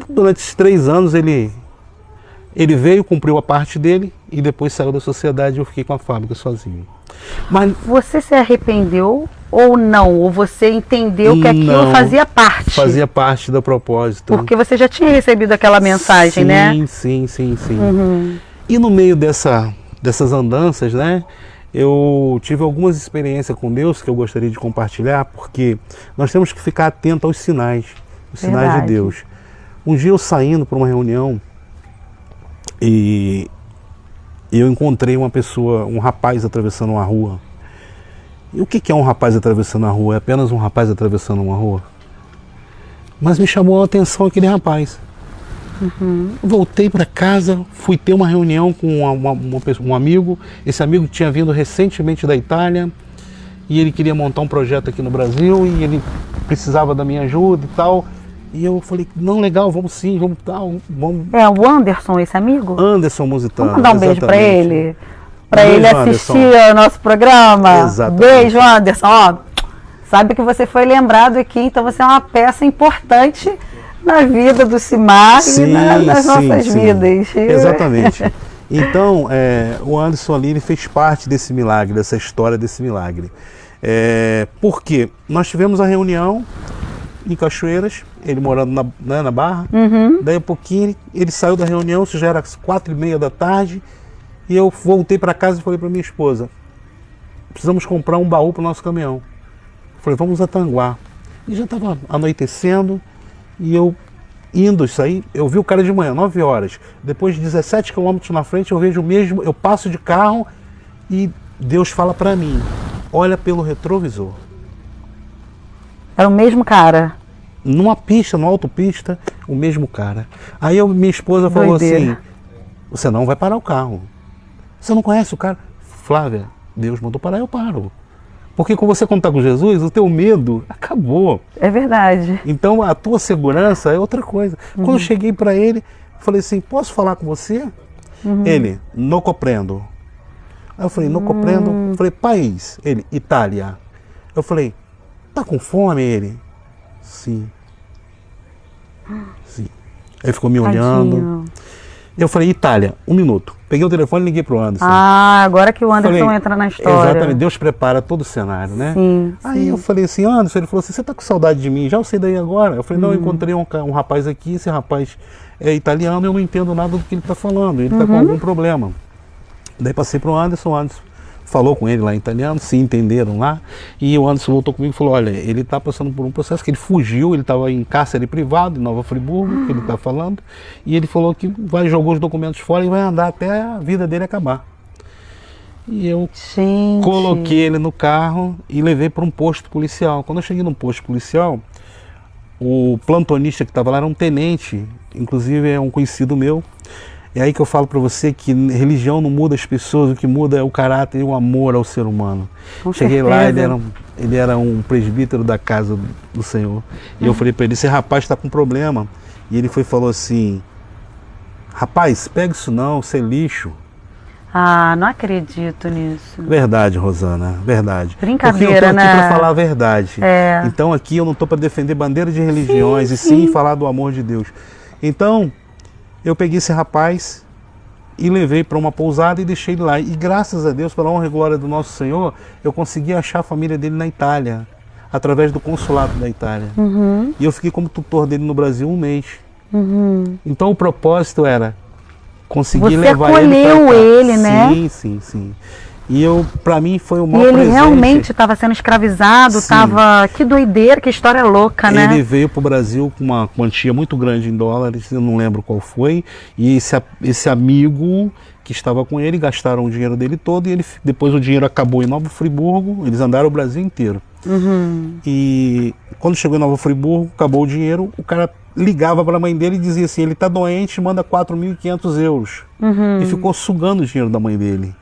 durante esses 3 anos ele veio, cumpriu a parte dele e depois saiu da sociedade e eu fiquei com a fábrica sozinho. Mas você se arrependeu ou não? Ou você entendeu que aquilo fazia parte? Fazia parte do propósito. Porque você já tinha recebido aquela mensagem, né? Sim. E no meio dessas andanças, né? Eu tive algumas experiências com Deus que eu gostaria de compartilhar, porque nós temos que ficar atento aos sinais de Deus. Um dia eu saindo para uma reunião e eu encontrei uma pessoa, um rapaz atravessando uma rua. E o que é um rapaz atravessando a rua? É apenas um rapaz atravessando uma rua? Mas me chamou a atenção aquele rapaz. Voltei para casa, fui ter uma reunião com um amigo. Esse amigo tinha vindo recentemente da Itália e ele queria montar um projeto aqui no Brasil e ele precisava da minha ajuda e tal. E eu falei, não, legal, vamos sim, vamos tal. É o Anderson, esse amigo? Anderson Musitano. Vamos mandar um beijo para ele? Para ele assistir ao nosso programa? Exatamente. Beijo, Anderson. Ó, sabe que você foi lembrado aqui, então você é uma peça importante na vida do Simar e nas nossas vidas. Exatamente. Então, o Anderson ali, ele fez parte desse milagre, dessa história desse milagre. Porque nós tivemos a reunião em Cachoeiras, ele morando na Barra. Daí a pouquinho ele saiu da reunião, isso já era 4h30 da tarde, e eu voltei para casa e falei para minha esposa, precisamos comprar um baú para o nosso caminhão. Falei, vamos a Tanguá. E já estava anoitecendo e eu indo isso aí, eu vi o cara de manhã, 9 horas. Depois de 17 quilômetros na frente, eu vejo o mesmo, eu passo de carro e Deus fala para mim, olha pelo retrovisor. Era o mesmo cara. Numa pista, numa autopista, o mesmo cara. Aí minha esposa falou Doideira. assim, você não vai parar o carro. Você não conhece o cara? Flávia, Deus mandou parar, eu paro. Porque com você, quando está com Jesus, o teu medo acabou. É verdade. Então a tua segurança é outra coisa. Quando eu cheguei para ele, falei assim, posso falar com você? Ele, não compreendo. Aí eu falei, não compreendo. Eu falei, país? Ele, Itália. Eu falei, tá com fome? Ele, sim. Sim. Ele ficou me olhando. Tadinho. Eu falei, Itália, 1 minuto. Peguei o telefone e liguei pro Anderson. Ah, agora que o Anderson Falei, entra na história. Exatamente, Deus prepara todo o cenário, né? Sim, Aí sim. eu falei assim, Anderson, ele falou assim, você tá com saudade de mim? Já eu sei daí agora. Eu falei, não, eu encontrei um rapaz aqui, esse rapaz é italiano, eu não entendo nada do que ele tá falando, ele tá com algum problema. Daí passei pro Anderson, o Anderson falou com ele lá em italiano, se entenderam lá, e o Anderson voltou comigo e falou, olha, ele tá passando por um processo que ele fugiu, ele estava em cárcere privado em Nova Friburgo, que ele tá falando, e ele falou que jogou os documentos fora e vai andar até a vida dele acabar. E eu Gente. coloquei ele no carro e levei para um posto policial. Quando eu cheguei num posto policial, o plantonista que estava lá era um tenente, inclusive é um conhecido meu. É aí que eu falo para você que religião não muda as pessoas, o que muda é o caráter e o amor ao ser humano. Com Cheguei lá, certeza. ele era um presbítero da casa do Senhor. E eu falei para ele, esse rapaz está com problema. E ele falou assim, rapaz, pega isso não, isso é lixo. Ah, não acredito nisso. Verdade, Rosana, verdade. Brincadeira, porque eu tô aqui né? para falar a verdade. É. Então aqui eu não estou para defender bandeira de religiões, e sim falar do amor de Deus. Então, eu peguei esse rapaz e levei para uma pousada e deixei ele lá. E graças a Deus, pela honra e glória do nosso Senhor, eu consegui achar a família dele na Itália, através do consulado da Itália. E eu fiquei como tutor dele no Brasil 1 mês. Então o propósito era conseguir Você levar ele pra acolheu cá. ele, né? Sim, sim, sim. E para mim foi o E maior ele presente. realmente estava sendo escravizado, Sim. estava... Que doideira, que história louca, né? Ele veio para o Brasil com uma quantia muito grande em dólares, eu não lembro qual foi, e esse amigo que estava com ele, gastaram o dinheiro dele todo, e depois o dinheiro acabou em Nova Friburgo, eles andaram o Brasil inteiro. E quando chegou em Nova Friburgo, acabou o dinheiro, o cara ligava para a mãe dele e dizia assim, ele está doente, manda 4.500 euros. E ficou sugando o dinheiro da mãe dele.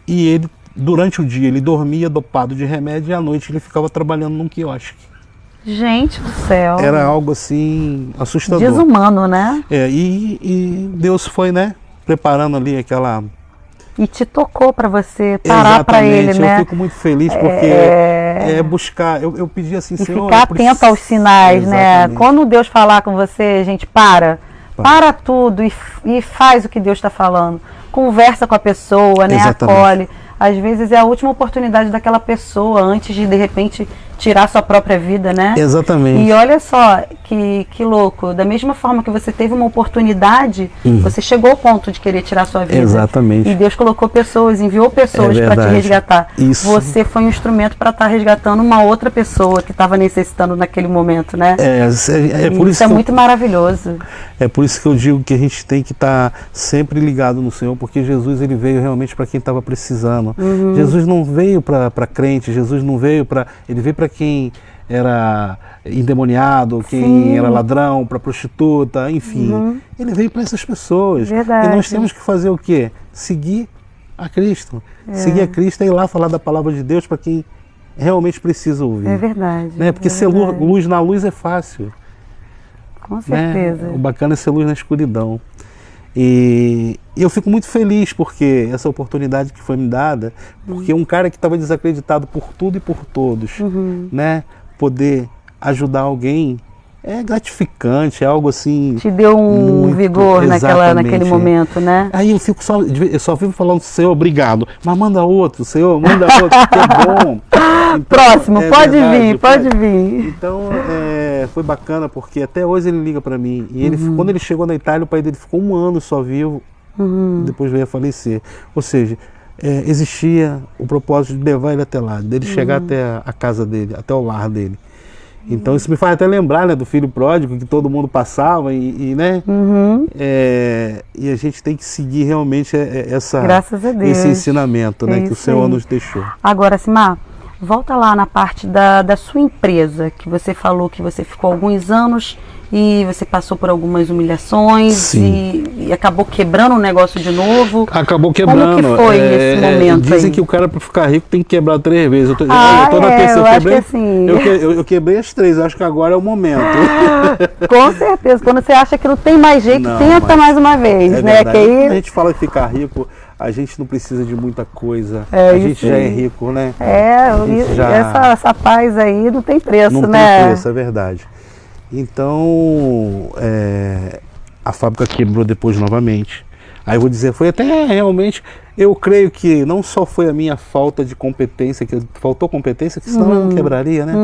E ele, durante o dia, ele dormia dopado de remédio e à noite ele ficava trabalhando num quiosque. Gente do céu. Era algo assim assustador. Desumano, né? E Deus foi, né, preparando ali aquela... E te tocou para você parar para ele, Exatamente, né? eu fico muito feliz porque é buscar, eu pedi assim, E Senhor... ficar atento aos sinais, né? Exatamente. Quando Deus falar com você, gente, para tudo e faz o que Deus está falando. Conversa com a pessoa, né? Exatamente. Acolhe. Às vezes é a última oportunidade daquela pessoa antes de repente tirar sua própria vida, né? Exatamente. E olha só que louco, da mesma forma que você teve uma oportunidade, você chegou ao ponto de querer tirar sua vida. Exatamente. E Deus colocou pessoas, enviou pessoas para te verdade. resgatar. Isso. Você foi um instrumento para estar resgatando uma outra pessoa que estava necessitando naquele momento, né? É por Isso é que muito maravilhoso. É por isso que eu digo que a gente tem que estar sempre ligado no Senhor, porque Jesus ele veio realmente para quem estava precisando. Jesus não veio para crente, Jesus não veio para... Ele veio para quem era endemoniado, quem era ladrão, para prostituta, enfim. Ele veio para essas pessoas. Verdade. E nós temos que fazer o quê? Seguir a Cristo. Seguir a Cristo e ir lá falar da palavra de Deus para quem realmente precisa ouvir. É verdade. Né? Porque é ser verdade. luz na luz é fácil. Com Né? certeza. O bacana é ser luz na escuridão. E eu fico muito feliz porque essa oportunidade que foi me dada, porque um cara que estava desacreditado por tudo e por todos, né, poder ajudar alguém é gratificante, é algo assim. Te deu um muito, vigor naquele exatamente. momento, né? Aí eu só vivo falando, Senhor, obrigado, mas manda outro, Senhor, manda outro, que é bom. Então, Próximo, é pode verdade, vir, pode vir. Então, foi bacana, porque até hoje ele liga para mim. E ele, quando ele chegou na Itália, o pai dele ficou 1 ano só vivo, depois veio a falecer. Ou seja, existia o propósito de levar ele até lá, dele chegar até a casa dele, até o lar dele. Então isso me faz até lembrar, né, do filho pródigo que todo mundo passava né? E a gente tem que seguir realmente Graças a Deus. esse ensinamento, né, que o Senhor nos deixou. Agora, Simar, volta lá na parte da sua empresa, que você falou que você ficou alguns anos e você passou por algumas humilhações e acabou quebrando o negócio de novo. Acabou quebrando. Como que foi esse momento? Dizem aí? que o cara, para ficar rico, tem que quebrar 3 vezes. Eu tô na terceira, eu acho que assim... eu quebrei as 3, acho que agora é o momento. Com certeza, quando você acha que não tem mais jeito, Não, tenta mais uma vez, né? Verdade. Que aí... Quando a gente fala que ficar rico, a gente não precisa de muita coisa. É a isso gente já aí. é rico, né? Essa paz aí não tem preço, não né? tem preço, é verdade. Então, a fábrica quebrou depois novamente. Aí eu vou dizer, foi até realmente, eu creio que não só foi a minha falta de competência, que faltou competência, que senão eu não quebraria, né?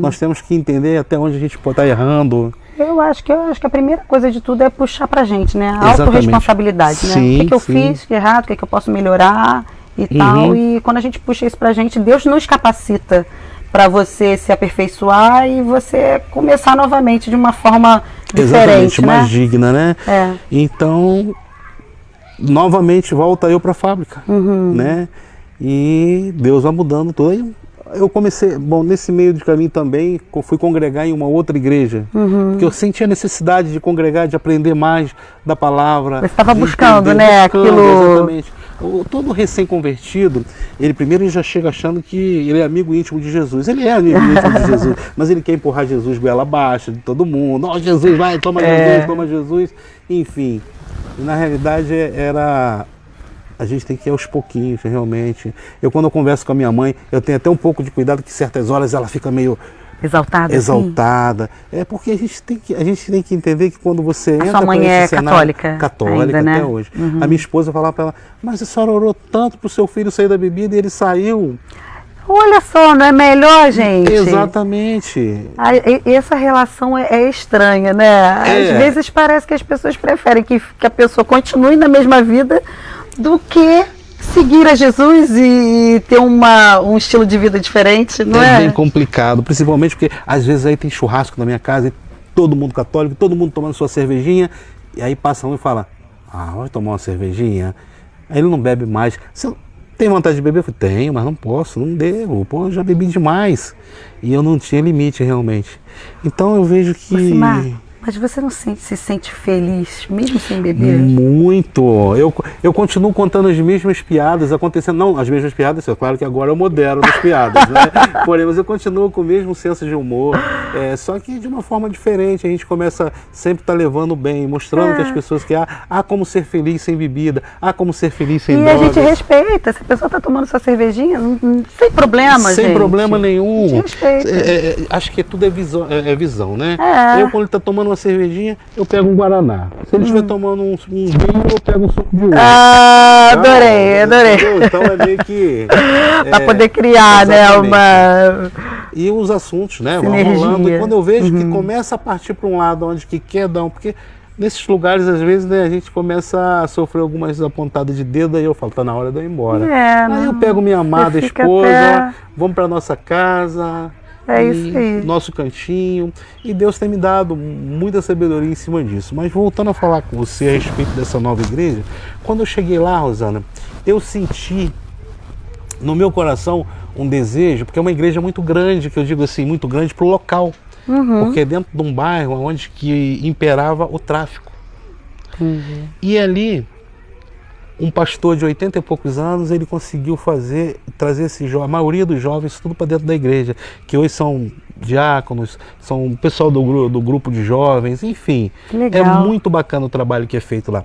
Nós temos que entender até onde a gente pode estar errando. Eu acho que a primeira coisa de tudo é puxar pra gente, né? A Exatamente. autorresponsabilidade, né? Sim, O que eu sim. fiz de errado, o que eu posso melhorar e tal. E quando a gente puxa isso pra gente, Deus nos capacita para você se aperfeiçoar e você começar novamente de uma forma Exatamente, diferente, mais né? digna, né? É. Então, novamente volta eu para a fábrica, né? E Deus vai mudando tudo. Aí eu comecei, nesse meio de caminho também, fui congregar em uma outra igreja, porque eu sentia a necessidade de congregar, de aprender mais da palavra. Você estava de buscando, entender, né? Exatamente. Todo recém-convertido, ele primeiro já chega achando que ele é amigo íntimo de Jesus. Ele é amigo íntimo de Jesus, mas ele quer empurrar Jesus goela abaixo de todo mundo. Ó, Jesus, vai, toma Jesus, toma Jesus. Enfim, e na realidade a gente tem que ir aos pouquinhos, realmente. Quando eu converso com a minha mãe, eu tenho até um pouco de cuidado, que certas horas ela fica meio exaltada. É porque a gente tem que entender que quando você entra sua mãe esse cenário, católica ainda, né? até hoje. A minha esposa falava para ela, mas a senhora orou tanto para o seu filho sair da bebida e ele saiu. Olha só, não é melhor, gente? Exatamente. Essa relação é estranha, né? Às vezes parece que as pessoas preferem que a pessoa continue na mesma vida do que seguir a Jesus e ter um estilo de vida diferente, não é? É bem complicado, principalmente porque às vezes aí tem churrasco na minha casa, e todo mundo católico, todo mundo tomando sua cervejinha, e aí passa um e fala, vai tomar uma cervejinha? Aí ele não bebe mais. Você tem vontade de beber? Eu falei, tenho, mas não posso, não devo, eu já bebi demais. E eu não tinha limite realmente. Então eu vejo que... Mas você não se sente feliz, mesmo sem beber? Muito. Eu continuo contando as mesmas piadas, acontecendo, não as mesmas piadas, claro que agora eu modero as piadas, né? Porém, mas eu continuo com o mesmo senso de humor, só que de uma forma diferente. A gente começa sempre estar levando bem, mostrando que as pessoas que há como ser feliz sem bebida, há como ser feliz sem drogas. E a gente respeita, se a pessoa está tomando sua cervejinha, sem problema, sem problema nenhum. Respeita. Acho que tudo é visão, né? Eu, quando ele está tomando uma cervejinha, eu pego um guaraná. Se ele estiver tomando um vinho, eu pego um suco de uva. Adorei. Então é meio que... para poder criar, exatamente, né? E os assuntos, né? Vão sinergia. rolando. E quando eu vejo que começa a partir para um lado onde que quer dar porque nesses lugares, às vezes, né, a gente começa a sofrer algumas apontadas de dedo, aí eu falo, tá na hora de eu ir embora. Aí eu pego minha amada esposa, vamos para nossa casa... isso aí. Nosso cantinho. E Deus tem me dado muita sabedoria em cima disso. Mas voltando a falar com você a respeito dessa nova igreja, quando eu cheguei lá, Rosana, eu senti no meu coração um desejo, porque é uma igreja muito grande, que eu digo assim, muito grande para o local. Porque é dentro de um bairro onde que imperava o tráfico. E ali, um pastor de 80 e poucos anos, ele conseguiu trazer a maioria dos jovens tudo para dentro da igreja, que hoje são diáconos, são pessoal do grupo de jovens, enfim. Legal. É muito bacana o trabalho que é feito lá.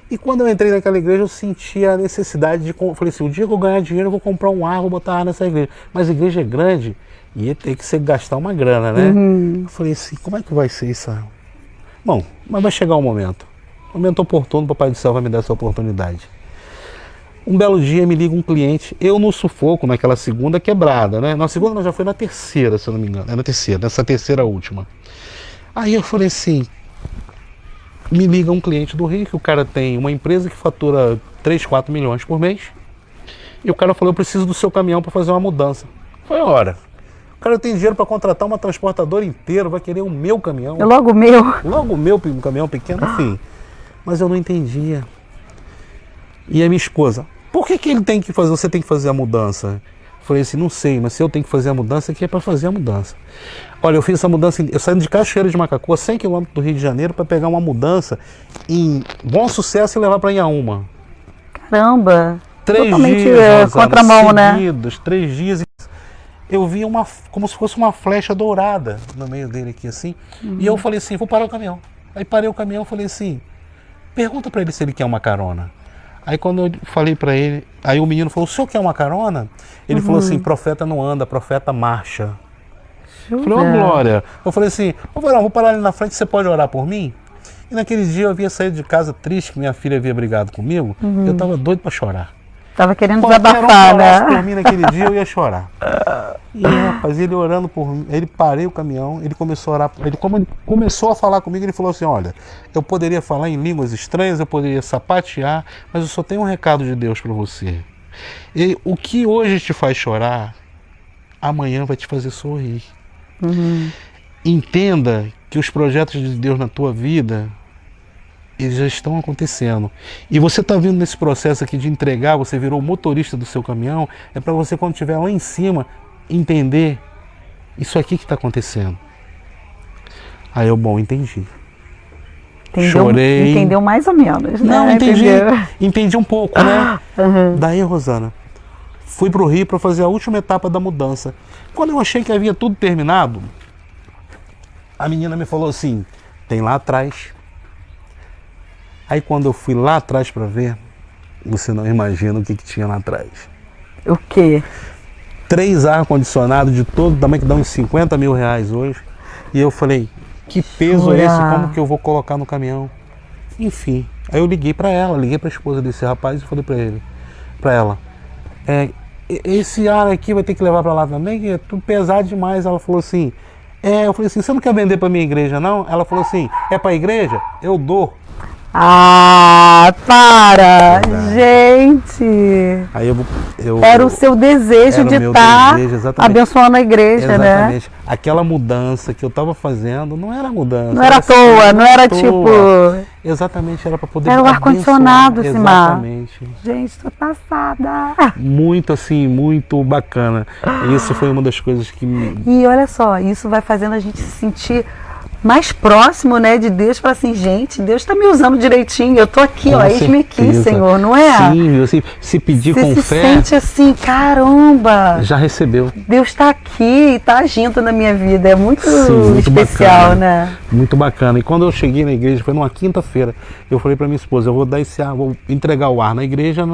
E quando eu entrei naquela igreja, eu senti a necessidade de... Falei assim, o dia que eu ganhar dinheiro, eu vou comprar um ar, vou botar ar nessa igreja. Mas a igreja é grande e ia ter que gastar uma grana, né? Eu falei assim, como é que vai ser isso? Bom, mas vai chegar um momento oportuno, o Papai do Céu vai me dar essa oportunidade. Um belo dia me liga um cliente, eu no sufoco, naquela segunda quebrada, né? Na segunda não, já foi na terceira, se eu não me engano. Nessa terceira última. Aí eu falei assim, me liga um cliente do Rio, que o cara tem uma empresa que fatura 3, 4 milhões por mês. E o cara falou, eu preciso do seu caminhão para fazer uma mudança. Foi hora. O cara tem dinheiro para contratar uma transportadora inteira, vai querer o meu caminhão. É logo o meu. Logo o meu, um caminhão pequeno, enfim. Mas eu não entendia. E a minha esposa, por que ele tem que fazer, você tem que fazer a mudança? Eu falei assim, não sei, mas se eu tenho que fazer a mudança, aqui é para fazer a mudança. Olha, eu fiz essa mudança, eu saí de Cachoeira de Macacu, a 100 km do Rio de Janeiro, para pegar uma mudança em Bom Sucesso e levar para Inhaúma. Caramba. 3 totalmente dias, contramão, né? seguidos, 3 dias. Eu vi como se fosse uma flecha dourada no meio dele aqui, assim. E eu falei assim, vou parar o caminhão. Aí parei o caminhão e falei assim, pergunta para ele se ele quer uma carona. Aí quando eu falei para ele, aí o menino falou, o senhor quer uma carona? Ele falou assim, profeta não anda, profeta marcha. Eu falei, ô Glória. Eu falei assim, ô Varão, vou parar ali na frente, você pode orar por mim? E naquele dia eu havia saído de casa triste, que minha filha havia brigado comigo. Eu tava doido para chorar. Tava querendo Qualquer desabafar, orasse né? por mim naquele dia, eu ia chorar. E rapaz, ele orando por mim, ele parei o caminhão, ele começou a orar, ele começou a falar comigo, ele falou assim, olha, eu poderia falar em línguas estranhas, eu poderia sapatear, mas eu só tenho um recado de Deus para você. E o que hoje te faz chorar, amanhã vai te fazer sorrir. Entenda que os projetos de Deus na tua vida, eles já estão acontecendo. E você está vindo nesse processo aqui de entregar, você virou o motorista do seu caminhão, é para você, quando estiver lá em cima, entender isso aqui que está acontecendo. Aí eu, bom, entendi. Chorei. Entendeu mais ou menos, né? Não, entendi um pouco, né? Daí, Rosana, fui para o Rio para fazer a última etapa da mudança. Quando eu achei que havia tudo terminado, a menina me falou assim, tem lá atrás. Aí quando eu fui lá atrás para ver, você não imagina o que tinha lá atrás. O quê? 3 ar-condicionados de todo tamanho, que dá uns 50 mil reais hoje. E eu falei, que peso é esse? Como que eu vou colocar no caminhão? Enfim, aí eu liguei para ela, liguei para a esposa desse rapaz e falei para ela, esse ar aqui vai ter que levar para lá também, que é tudo pesado demais. Ela falou assim, eu falei assim, você não quer vender para minha igreja não? Ela falou assim, é para a igreja? Eu dou. Ah, para! Verdade. Gente! Aí era o seu desejo de estar abençoando a igreja, exatamente, né? Aquela mudança que eu estava fazendo não era mudança. Não era à toa, não era tipo... Exatamente, era para poder era o ar-condicionado, Simar. Exatamente. Gente, tô passada. Muito assim, muito bacana. Isso foi uma das coisas que... E olha só, isso vai fazendo a gente se sentir mais próximo, né, de Deus, para assim, gente, Deus está me usando direitinho, eu tô aqui, ó, eis-me aqui, Senhor, não é? Sim, você se pedir com se fé, sente assim, caramba, já recebeu. Deus está aqui e está agindo na minha vida, é muito, muito especial, bacana, né? Muito bacana. E quando eu cheguei na igreja, foi numa quinta-feira, eu falei para minha esposa, eu vou dar esse ar, vou entregar o ar na igreja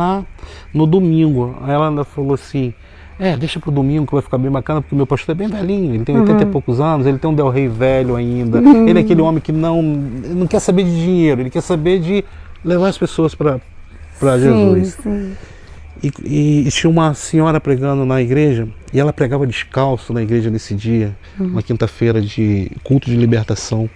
no domingo. Aí ela ainda falou assim, deixa pro domingo que vai ficar bem bacana, porque o meu pastor é bem velhinho, ele tem 80 e poucos anos, ele tem um Del Rey velho ainda, ele é aquele homem que não quer saber de dinheiro, ele quer saber de levar as pessoas para Jesus. Sim. E tinha uma senhora pregando na igreja, e ela pregava descalço na igreja nesse dia, uma quinta-feira de culto de libertação.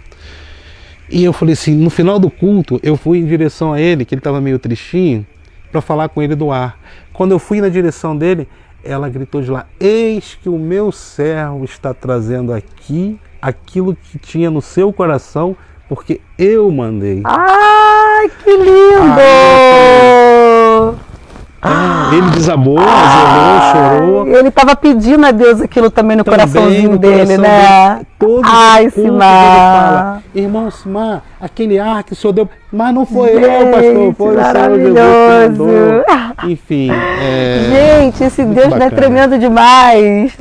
E eu falei assim, no final do culto, eu fui em direção a ele, que ele estava meio tristinho, para falar com ele do ar. Quando eu fui na direção dele, ela gritou de lá, eis que o meu servo está trazendo aqui aquilo que tinha no seu coração, porque eu mandei. Ai, que lindo! Ele desabou, azedou, chorou. Ele estava pedindo a Deus aquilo também no coraçãozinho dele, né? Ai, Simar. Irmão Simar, aquele ar que o senhor deu, mas não foi eu, pastor, foi o Senhor Jesus. Enfim. Gente, esse Deus não é tremendo demais.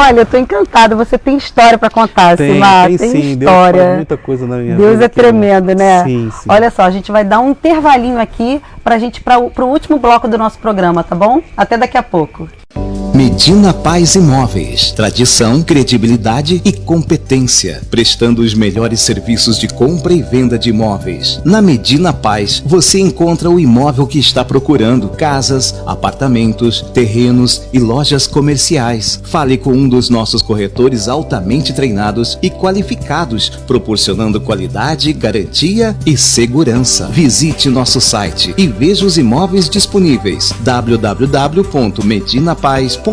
Olha, eu tô encantada. Você tem história para contar, Simar. Tem sim, história. Deus faz muita coisa na minha vida. Deus é tremendo, né? Sim. Olha só, a gente vai dar um intervalinho aqui pra gente para o último bloco do nosso programa, tá bom? Até daqui a pouco. Medina Paz Imóveis. Tradição, credibilidade e competência, prestando os melhores serviços de compra e venda de imóveis. Na Medina Paz, você encontra o imóvel que está procurando: casas, apartamentos, terrenos e lojas comerciais. Fale com um dos nossos corretores altamente treinados e qualificados, proporcionando qualidade, garantia e segurança. Visite nosso site e veja os imóveis disponíveis: www.medinapaz.com.br.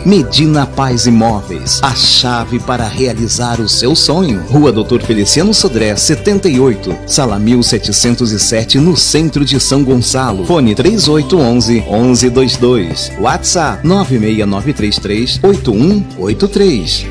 Medina Paz Imóveis, a chave para realizar o seu sonho. Rua Dr. Feliciano Sodré, 78, Sala 1707, no centro de São Gonçalo. Fone 3811-1122. WhatsApp 96933-8183.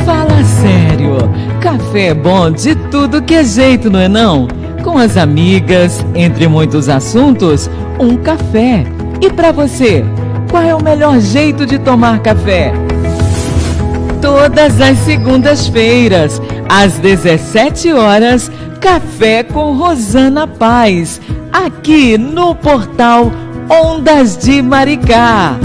Fala sério, café é bom de tudo que é jeito, não é não? Com as amigas, entre muitos assuntos, um café. E pra você, qual é o melhor jeito de tomar café? Todas as segundas-feiras, às 17 horas, Café com Rosana Paz, aqui no portal Ondas de Maricá.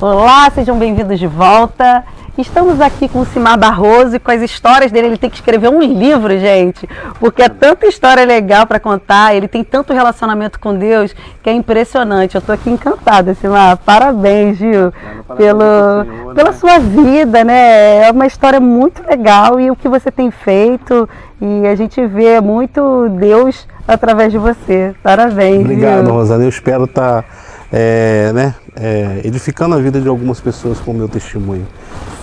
Olá, sejam bem-vindos de volta. Estamos aqui com o Cimar Barroso e com as histórias dele. Ele tem que escrever um livro, gente, porque é tanta história legal para contar. Ele tem tanto relacionamento com Deus que é impressionante. Eu estou aqui encantada, Cimar. Parabéns, Gil, pela sua vida, né? É uma história muito legal e o que você tem feito. E a gente vê muito Deus através de você. Parabéns, Obrigado, Gil. Rosana. Eu espero estar edificando a vida de algumas pessoas com o meu testemunho.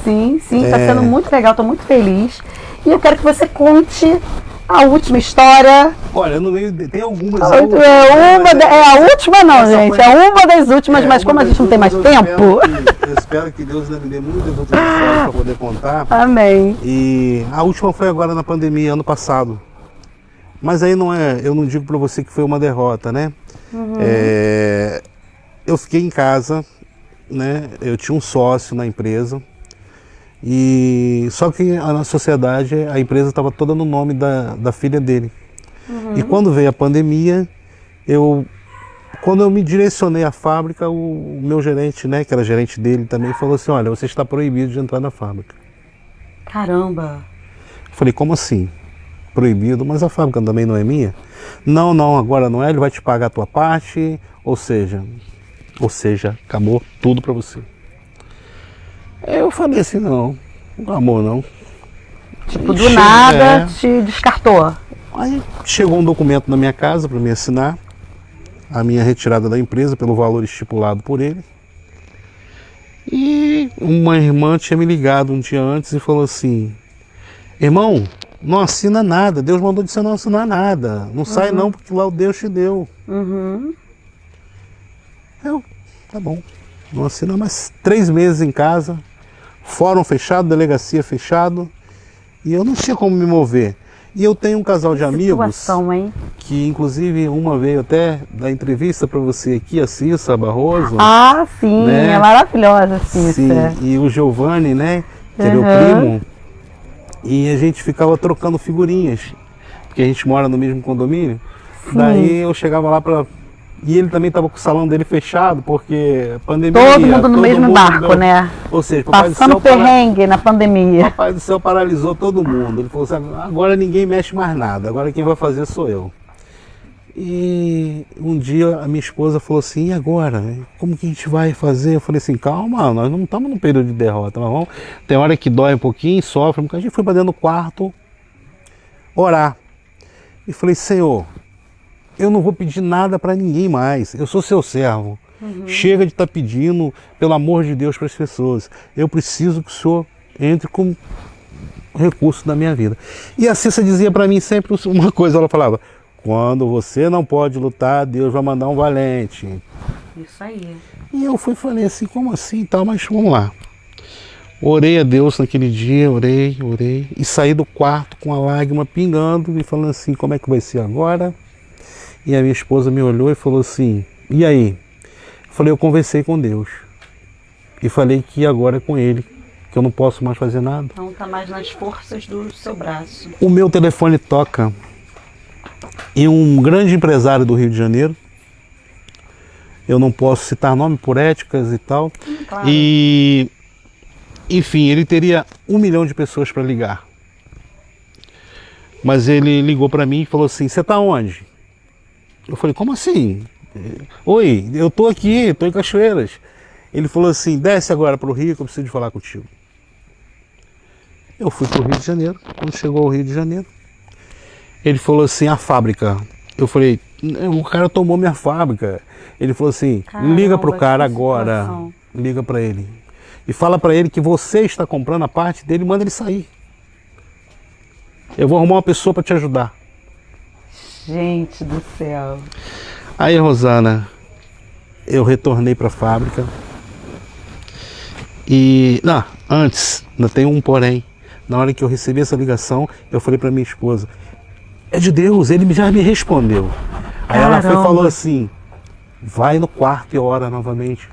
Sim, está sendo muito legal, estou muito feliz. E eu quero que você conte a última história. Olha, no meio tem algumas. A última não, gente. É uma das últimas, mas como a gente não tem mais tempo. Eu espero que Deus me dê muitas outras histórias para poder contar. Amém. E a última foi agora na pandemia, ano passado. Mas aí eu não digo para você que foi uma derrota, né? Eu fiquei em casa, né? Eu tinha um sócio na empresa. E só que na sociedade a empresa estava toda no nome da filha dele. E quando veio a pandemia, quando eu me direcionei à fábrica, o meu gerente, né, que era gerente dele também, falou assim: olha, você está proibido de entrar na fábrica. Caramba. Eu falei: como assim? Proibido? Mas a fábrica também não é minha? Não, agora não é, ele vai te pagar a tua parte, ou seja, acabou tudo para você. Eu falei assim: não, amor, não. Tipo, do nada te descartou. Aí chegou um documento na minha casa para me assinar, a minha retirada da empresa pelo valor estipulado por ele. E uma irmã tinha me ligado um dia antes e falou assim: irmão, não assina nada, Deus mandou de você não assinar nada, não sai não, porque lá o Deus te deu. Tá bom, não assina mais. 3 meses em casa, fórum fechado, delegacia fechado, e eu não tinha como me mover. E eu tenho um casal de amigos, Hein? que inclusive uma veio até dar entrevista para você aqui, a Cissa Barroso. Ah, sim, né? é maravilhosa, Cissa. Sim, e o Giovanni, né, que é meu primo, e a gente ficava trocando figurinhas, porque a gente mora no mesmo condomínio. Daí eu chegava lá e ele também estava com o salão dele fechado, porque pandemia. Todo mundo no mesmo barco, né? Ou seja, Papai do passando Céu perrengue na pandemia. Papai do Céu paralisou todo mundo. Ele falou assim: agora ninguém mexe mais nada, agora quem vai fazer sou eu. E um dia a minha esposa falou assim: e agora? Como que a gente vai fazer? Eu falei assim: calma, nós não estamos num período de derrota, nós vamos... Tem hora que dói um pouquinho, sofre, porque a gente foi para dentro do quarto orar. E falei: Senhor, eu não vou pedir nada para ninguém mais, eu sou seu servo. Chega de estar pedindo, pelo amor de Deus, para as pessoas. Eu preciso que o Senhor entre com recurso da minha vida. E a Cissa dizia para mim sempre uma coisa, ela falava: quando você não pode lutar, Deus vai mandar um valente. Isso aí. E eu falei assim: como assim e tal, mas vamos lá. Orei a Deus naquele dia, orei, e saí do quarto com a lágrima pingando e falando assim: como é que vai ser agora? E a minha esposa me olhou e falou assim: e aí? Eu falei: eu conversei com Deus e falei que agora é com Ele que eu não posso mais fazer nada. Então está mais nas forças do seu braço. O meu telefone toca em um grande empresário do Rio de Janeiro. Eu não posso citar nome por éticas e tal. Claro. E, enfim, ele teria 1 milhão de pessoas para ligar. Mas ele ligou para mim e falou assim: você está onde? Eu falei: como assim? Oi, eu tô aqui, tô em Cachoeiras. Ele falou assim: desce agora para o Rio que eu preciso de falar contigo. Eu fui para o Rio de Janeiro. Quando chegou ao Rio de Janeiro, ele falou assim: a fábrica. Eu falei: o cara tomou minha fábrica. Ele falou assim: Caramba, liga pro cara que agora. situação. Liga para ele. E fala para ele que você está comprando a parte dele e manda ele sair. Eu vou arrumar uma pessoa para te ajudar. Gente do céu. Aí, Rosana, eu retornei para a fábrica. E, não, antes, ainda tem um porém. Na hora que eu recebi essa ligação, eu falei para minha esposa: é de Deus, ele já me respondeu. Aí ela foi e Caramba. falou assim: vai no quarto e ora novamente.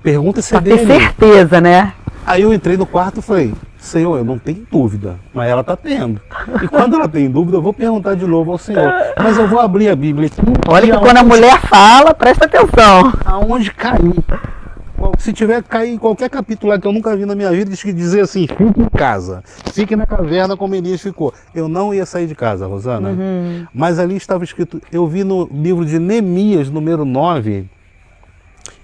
Pergunta se é Pra ter dele. certeza, né? Aí eu entrei no quarto e falei: Senhor, eu não tenho dúvida, mas ela está tendo. E quando ela tem dúvida, eu vou perguntar de novo ao Senhor. Mas eu vou abrir a Bíblia aqui. Olha e que quando a mulher fala, presta atenção. aonde cair. Se tiver cair em qualquer capítulo lá que eu nunca vi na minha vida, diz que dizer assim: fique em casa, fique na caverna como Elias ficou. Eu não ia sair de casa, Rosana. Mas ali estava escrito, eu vi no livro de Neemias, número 9,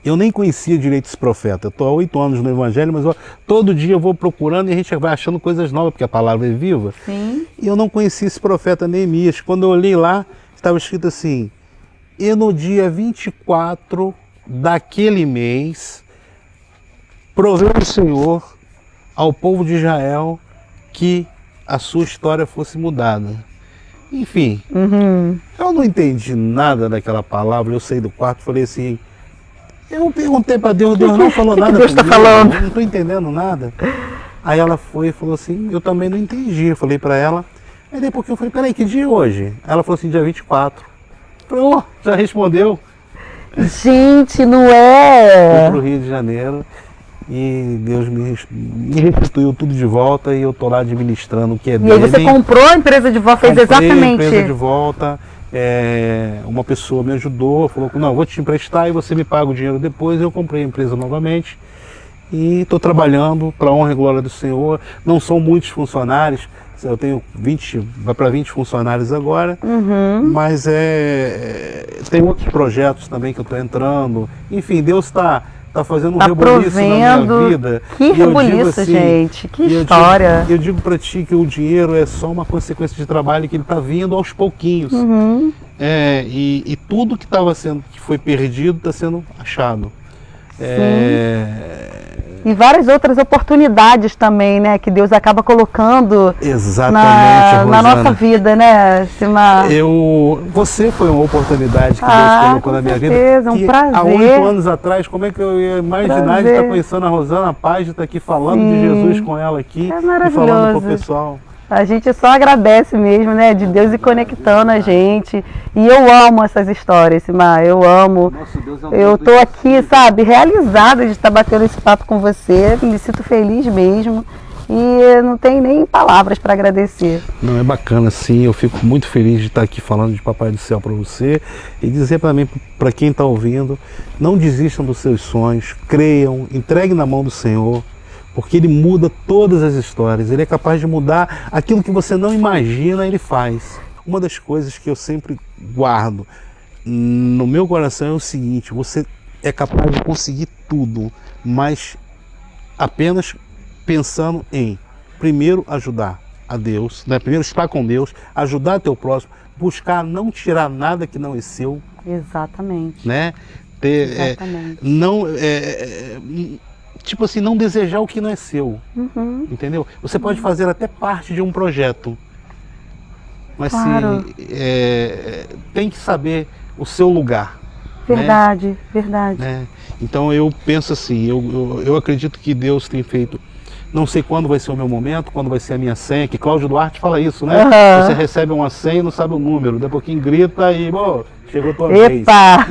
eu nem conhecia direito esse profeta. Eu estou há 8 anos no Evangelho, mas todo dia eu vou procurando e a gente vai achando coisas novas, porque a palavra é viva. Sim. E eu não conhecia esse profeta Neemias. Quando eu olhei lá, estava escrito assim: e no dia 24 daquele mês, proveu o Senhor ao povo de Israel que a sua história fosse mudada. Enfim, eu não entendi nada daquela palavra. Eu saí do quarto e falei assim, eu perguntei para Deus, Deus não falou nada. Deus tá comigo, falando? eu não estou entendendo nada. Aí ela foi e falou assim, eu também não entendi. Eu falei para ela, aí depois eu falei: peraí, que dia é hoje? Ela falou assim: dia 24. Eu falei: oh, já respondeu. Gente, não Fui é? para o Rio de Janeiro e Deus me restituiu tudo de volta e eu tô lá administrando o que é E dele. aí você comprou a empresa de vó, fez Comprei a exatamente. empresa de volta, uma pessoa me ajudou, falou que não, vou te emprestar e você me paga o dinheiro depois. Eu comprei a empresa novamente e estou trabalhando para a honra e glória do Senhor. Não são muitos funcionários, eu tenho 20, vai para 20 funcionários agora, mas tem outros projetos também que eu estou entrando. Enfim, Deus está fazendo um Tá rebuliço na minha provendo. vida. Que E eu digo rebuliço, assim, gente. Que e eu história. eu digo para ti que o dinheiro é só uma consequência de trabalho, que ele está vindo aos pouquinhos. E tudo que que foi perdido está sendo achado. E várias outras oportunidades também, né? Que Deus acaba colocando Exatamente, na Rosana. nossa vida, né, Cimar? Você foi uma oportunidade que Deus colocou com na minha certeza, vida. um Que prazer. há 8 anos atrás, como é que eu ia imaginar de Prazer. estar conhecendo a Rosana Paz, de estar aqui falando de Jesus com ela aqui É e falando maravilhoso. pro pessoal. A gente só agradece mesmo, né? De Deus ir conectando a gente. E eu amo essas histórias, Cimar. Eu amo. Nosso Deus é um Eu Deus tô aqui, sabe, realizada de estar batendo esse papo com você. Me sinto feliz mesmo. E não tem nem palavras para agradecer. Não, é bacana sim, eu fico muito feliz de estar aqui falando de Papai do Céu para você e dizer para mim, para quem está ouvindo, não desistam dos seus sonhos, creiam, entreguem na mão do Senhor, porque Ele muda todas as histórias, Ele é capaz de mudar aquilo que você não imagina, Ele faz. Uma das coisas que eu sempre guardo no meu coração é o seguinte: você é capaz de conseguir tudo, mas apenas pensando em, primeiro, ajudar a Deus, né? Primeiro estar com Deus, ajudar teu próximo, buscar não tirar nada que não é seu, Exatamente. né? Exatamente. Tipo assim, não desejar o que não é seu, entendeu? Você pode fazer até parte de um projeto, mas Claro. tem que saber o seu lugar. Verdade, verdade. Né? Então eu penso assim, eu acredito que Deus tem feito não sei quando vai ser o meu momento, quando vai ser a minha senha, que Cláudio Duarte fala isso, né? Aham. Você recebe uma senha e não sabe o número, daqui a pouquinho grita e, chegou a tua vez. Epa!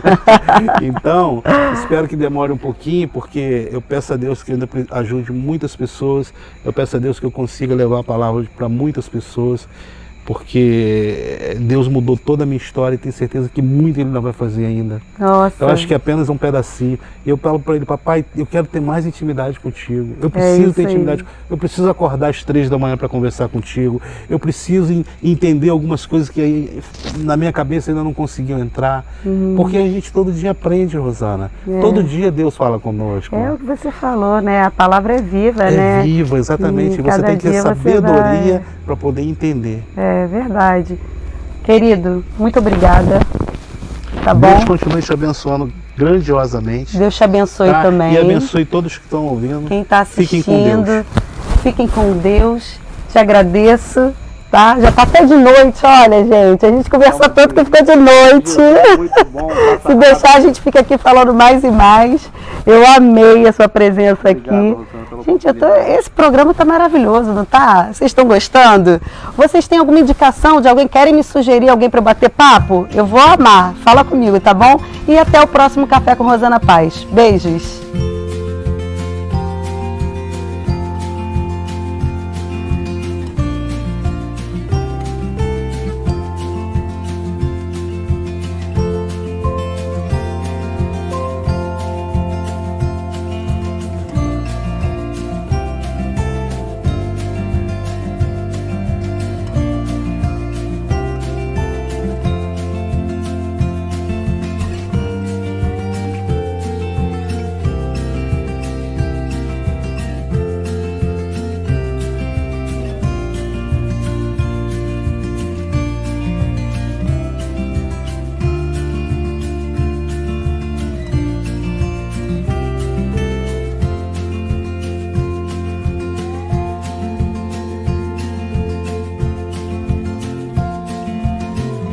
Então, espero que demore um pouquinho, porque eu peço a Deus que ainda ajude muitas pessoas, eu peço a Deus que eu consiga levar a palavra para muitas pessoas, porque Deus mudou toda a minha história e tenho certeza que muito Ele ainda vai fazer ainda. Nossa. Eu acho que é apenas um pedacinho. E eu falo para ele, papai, eu quero ter mais intimidade contigo. Eu preciso ter intimidade. Eu preciso acordar às 3 da manhã para conversar contigo. Eu preciso entender algumas coisas que aí, na minha cabeça ainda não conseguiam entrar. Porque a gente todo dia aprende, Rosana. Todo dia Deus fala conosco. É o que você falou, né? A palavra é viva, né? É viva, exatamente. E Você cada tem que ter dia você sabedoria vai- para poder entender. É verdade. Querido, muito obrigada. Tá bom? Deus continue te abençoando grandiosamente. Deus te abençoe Tá? também. E abençoe todos que estão ouvindo. Quem está Fiquem assistindo, com Deus. fiquem com Deus. Te agradeço, tá? Já tá até de noite, olha, gente. A gente conversou tanto que ficou de noite. Muito bom. Se deixar, a gente fica aqui falando mais e mais. Eu amei a sua presença aqui. Rosana, pela Gente, oportunidade. esse programa tá maravilhoso, não tá? Vocês estão gostando? Vocês têm alguma indicação de alguém? Querem me sugerir alguém para bater papo? Eu vou amar. Fala comigo, tá bom? E até o próximo Café com Rosana Paz. Beijos.